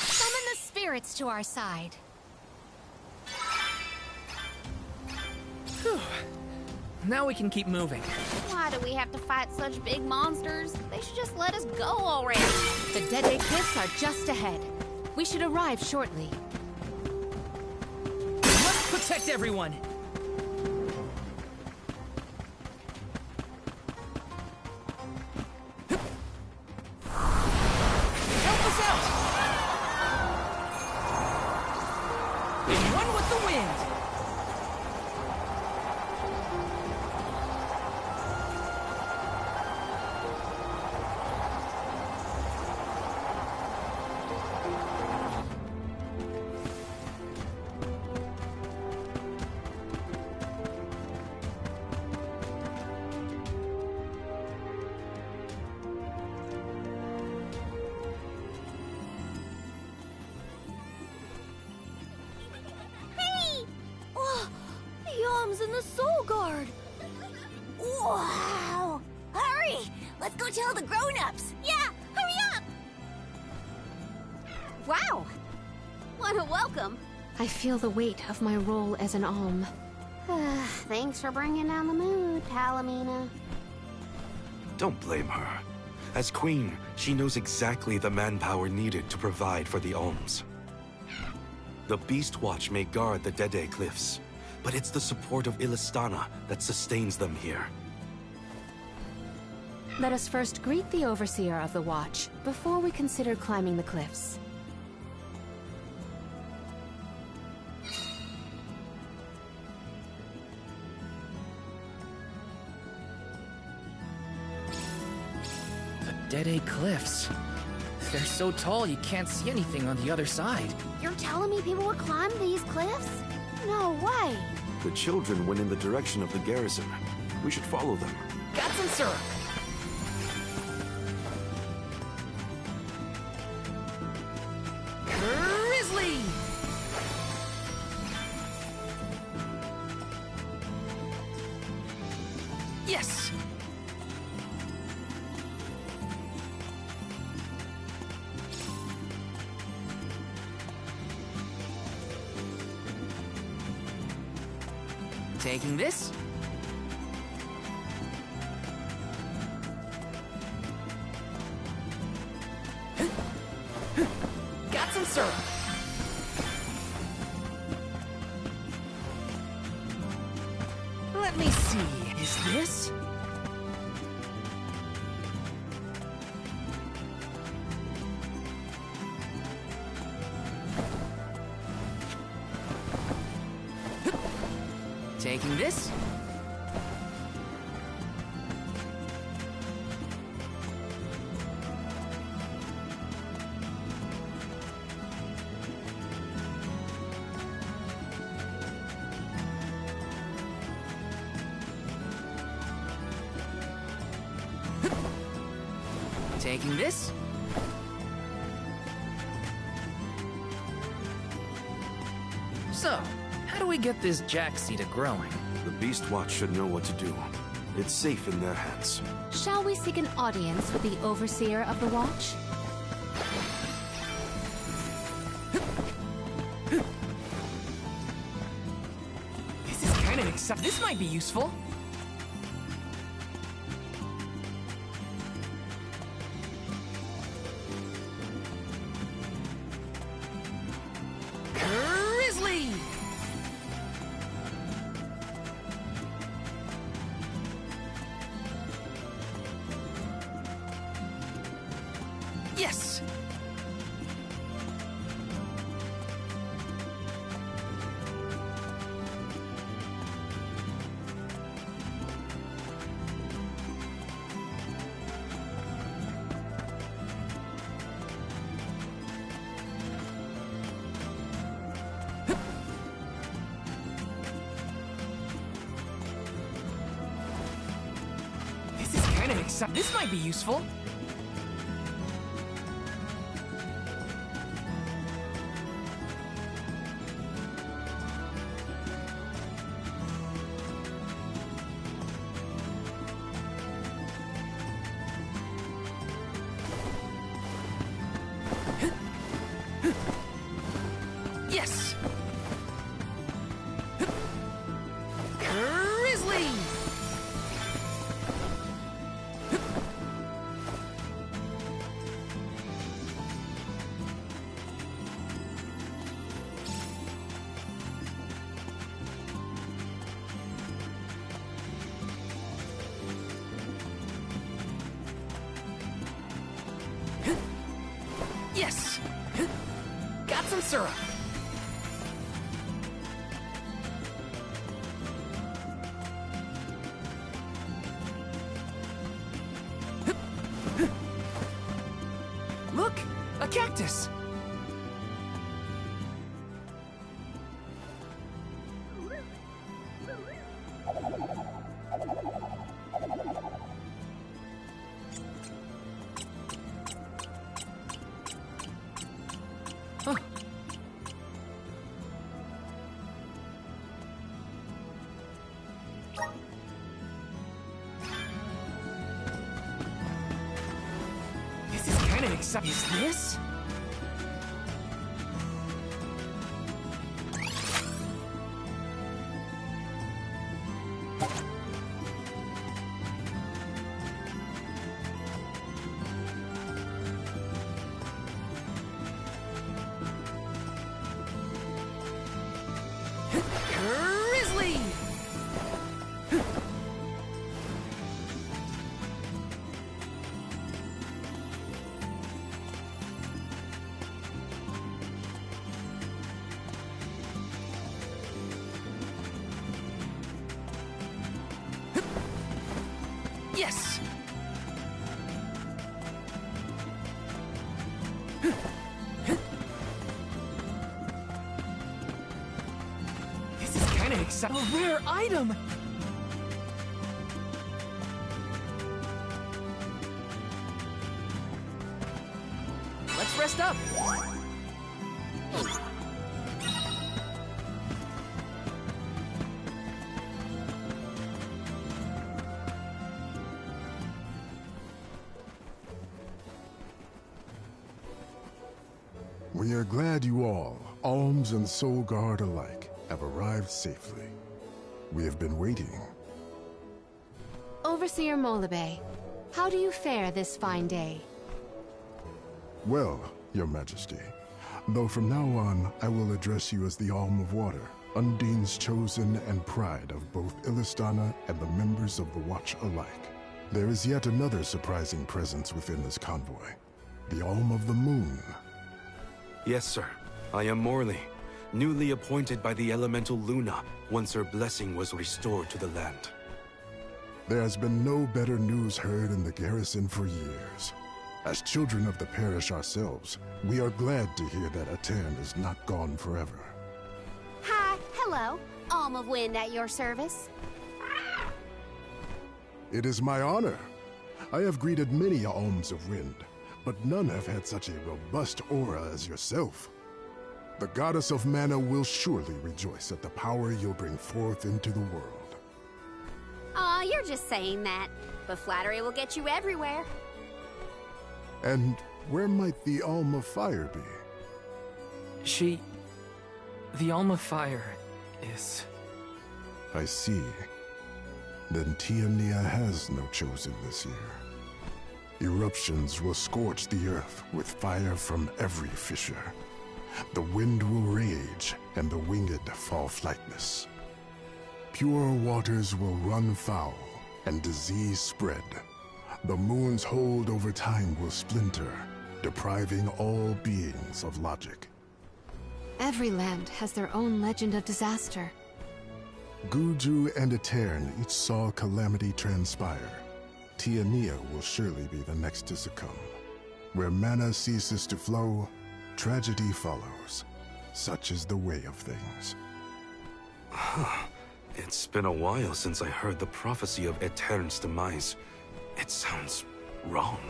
Summon the spirits to our side. Now we can keep moving. Why do we have to fight such big monsters? They should just let us go already. The Dede Cliffs are just ahead. We should arrive shortly. Let's protect everyone. Help us out! And one with the wind. Alms and the Soul Guard! Wow! Hurry! Let's go tell the grown-ups! Yeah, hurry up! Wow! What a welcome! I feel the weight of my role as an Alm. Thanks for bringing down the mood, Talamina. Don't blame her. As queen, she knows exactly the manpower needed to provide for the Alms. The Beast Watch may guard the Dede Cliffs, but it's the support of Illistana that sustains them here. Let us first greet the Overseer of the Watch before we consider climbing the cliffs. The Dede Cliffs. They're so tall you can't see anything on the other side. You're telling me people would climb these cliffs? No way! The children went in the direction of the garrison. We should follow them. Got some syrup. Grizzly! Yes! Taking this. Got some syrup. Let me see. Is this? Taking this. Taking this. So, how do we get this Jaxi to growing? The Beast Watch should know what to do. It's safe in their hands. Shall we seek an audience with the Overseer of the Watch? This is kind of except this might be useful. Grizzly! Yes! This is kind of except this might be useful. Yes! Grizzly! Yes! Got some syrup. Look! A cactus! Huh. accept. Is this? Grizzly! Yes! This is kinda exciting. A rare item! Let's rest up! We are glad you all, Alms and Soul Guard alike, have arrived safely. We have been waiting. Overseer Molabe, how do you fare this fine day? Well, Your Majesty, though from now on I will address you as the Alm of Water, Undine's chosen and pride of both Illistana and the members of the Watch alike. There is yet another surprising presence within this convoy, the Alm of the Moon. Yes, sir. I am Morley, newly appointed by the elemental Luna once her blessing was restored to the land. There has been no better news heard in the garrison for years. As children of the parish ourselves, we are glad to hear that Aetern is not gone forever. Hi, hello. Alm of Wind at your service. It is my honor. I have greeted many Alms of Wind, but none have had such a robust aura as yourself. The goddess of mana will surely rejoice at the power you'll bring forth into the world. Aw, you're just saying that. But flattery will get you everywhere. And where might the Alm of Fire be? The Alm of Fire is... I see. Then Tiania has no chosen this year. Eruptions will scorch the earth with fire from every fissure. The wind will rage, and the winged fall flightless. Pure waters will run foul, and disease spread. The moon's hold over time will splinter, depriving all beings of logic. Every land has their own legend of disaster. Guju and Aetern each saw calamity transpire. Tiania will surely be the next to succumb. Where mana ceases to flow, tragedy follows. Such is the way of things. It's been a while since I heard the prophecy of Aetern's demise. It sounds wrong.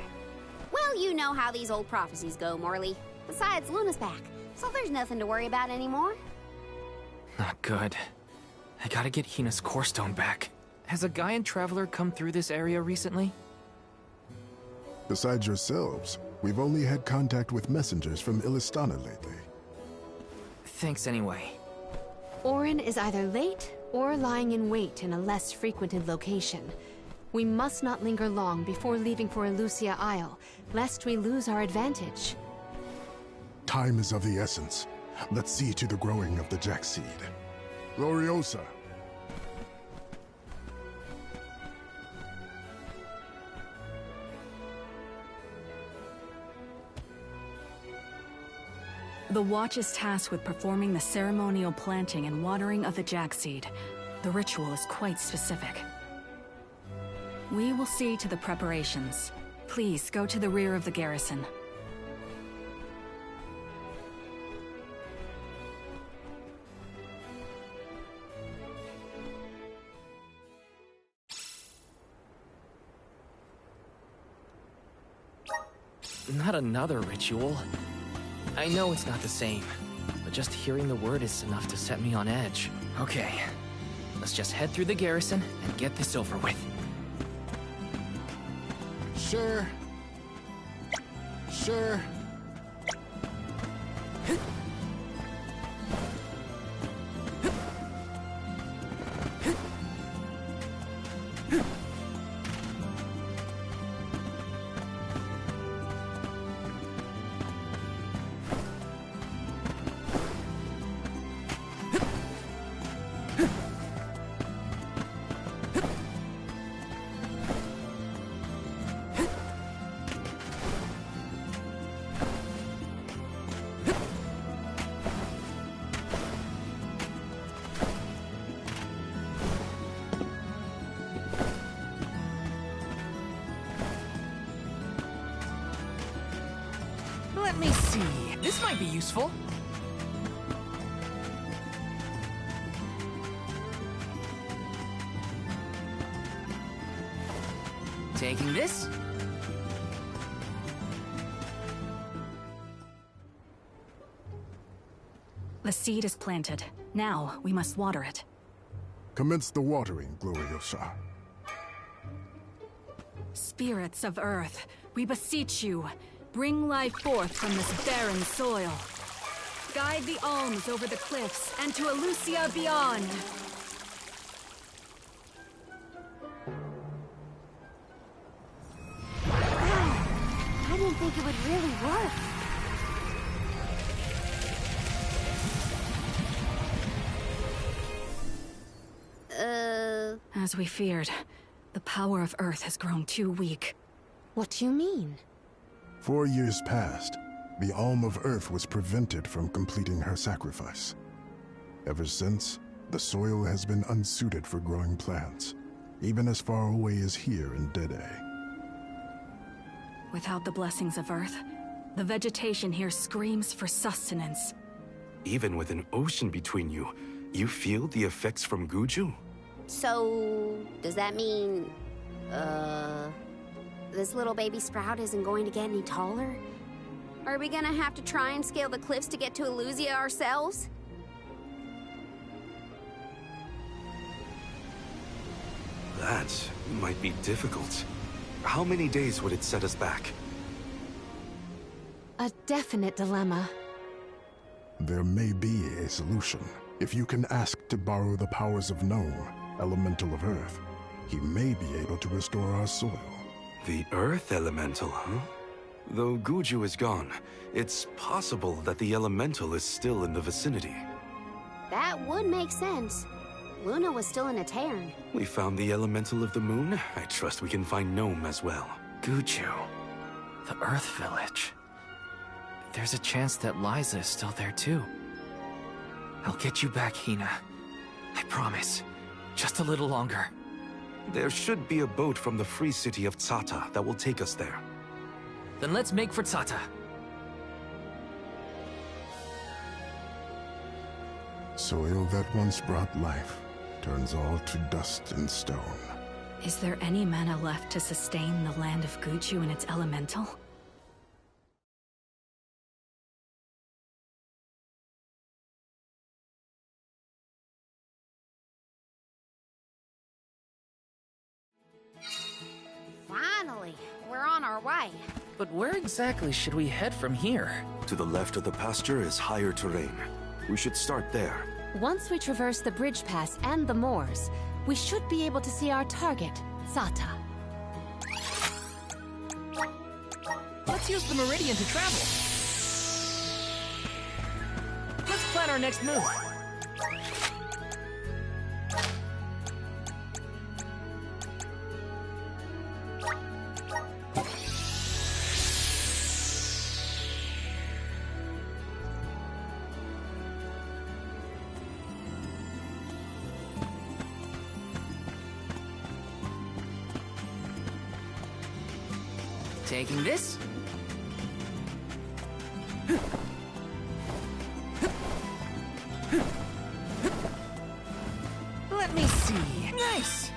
Well, you know how these old prophecies go, Morley. Besides, Luna's back, so there's nothing to worry about anymore. Not good. I gotta get Hina's core stone back. Has a Gaian traveler come through this area recently? Besides yourselves, we've only had contact with messengers from Illistana lately. Thanks anyway. Orin is either late or lying in wait in a less frequented location. We must not linger long before leaving for Elucia Isle, lest we lose our advantage. Time is of the essence. Let's see to the growing of the Jack Seed. Gloriosa! The Watch is tasked with performing the ceremonial planting and watering of the Jack Seed. The ritual is quite specific. We will see to the preparations. Please go to the rear of the garrison. Not another ritual. I know it's not the same, but just hearing the word is enough to set me on edge. Okay, let's just head through the garrison and get this over with. Sure. Sure. Let me see. This might be useful. Taking this? The seed is planted. Now, we must water it. Commence the watering, Gloriosa. Spirits of Earth, we beseech you, bring life forth from this barren soil. Guide the alms over the cliffs and to Elusia beyond. I didn't think it would really work. As we feared, the power of Earth has grown too weak. What do you mean? 4 years passed. The Alm of Earth was prevented from completing her sacrifice. Ever since, the soil has been unsuited for growing plants, even as far away as here in Dede. Without the blessings of Earth, the vegetation here screams for sustenance. Even with an ocean between you, you feel the effects from Guju? So, does that mean, this little baby sprout isn't going to get any taller? Are we gonna have to try and scale the cliffs to get to Elusia ourselves? That might be difficult. How many days would it set us back? A definite dilemma. There may be a solution. If you can ask to borrow the powers of Gnome, Elemental of Earth, he may be able to restore our soil. The Earth Elemental, huh? Though Guju is gone, it's possible that the Elemental is still in the vicinity. That would make sense. Luna was still in a Aetern. We found the Elemental of the Moon. I trust we can find Gnome as well. Guju. The Earth Village. There's a chance that Liza is still there too. I'll get you back, Hina. I promise. Just a little longer. There should be a boat from the free city of Tsata that will take us there. Then let's make for Tsata. Soil that once brought life turns all to dust and stone. Is there any mana left to sustain the land of Guju and its elemental? Finally, we're on our way. But where exactly should we head from here? To the left of the pasture is higher terrain. We should start there. Once we traverse the bridge pass and the moors, we should be able to see our target, Tsata. Let's use the Meridian to travel. Let's plan our next move. Taking this? Let me see. Nice!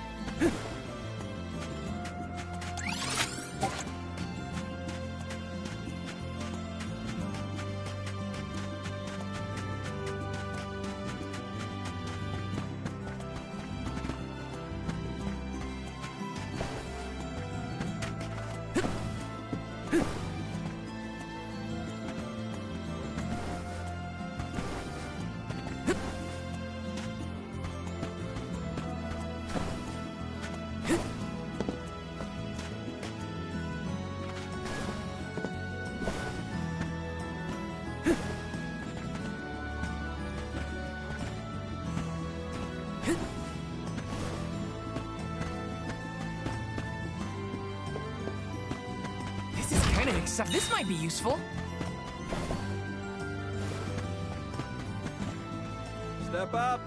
This is kind of exciting. This might be useful. Step up.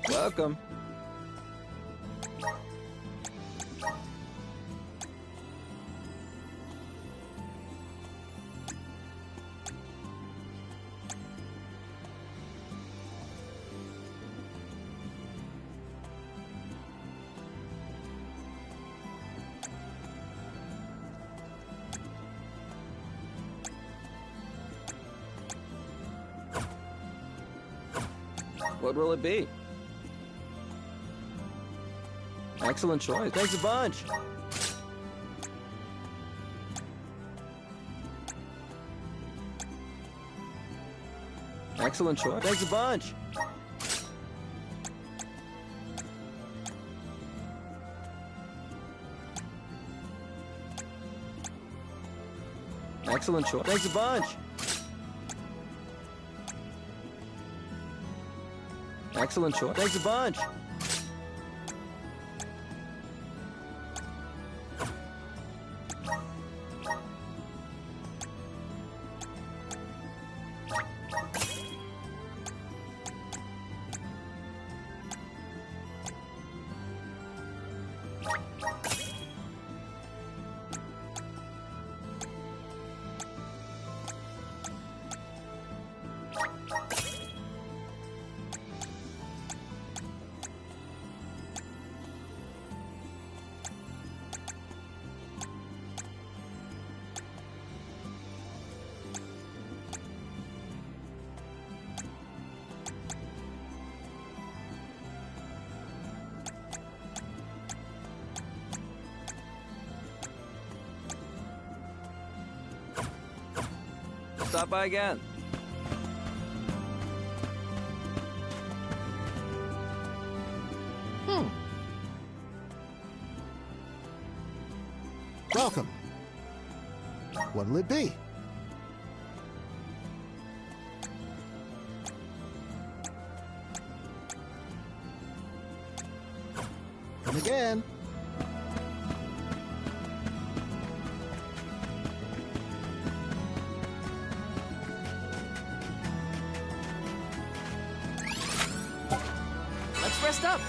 Welcome. What will it be? Excellent choice. Thanks a bunch. Excellent choice. Thanks a bunch. Excellent choice. Thanks a bunch. Excellent choice. Thanks a bunch. Stop by again. Welcome. What'll it be? Come again. Let's rest up.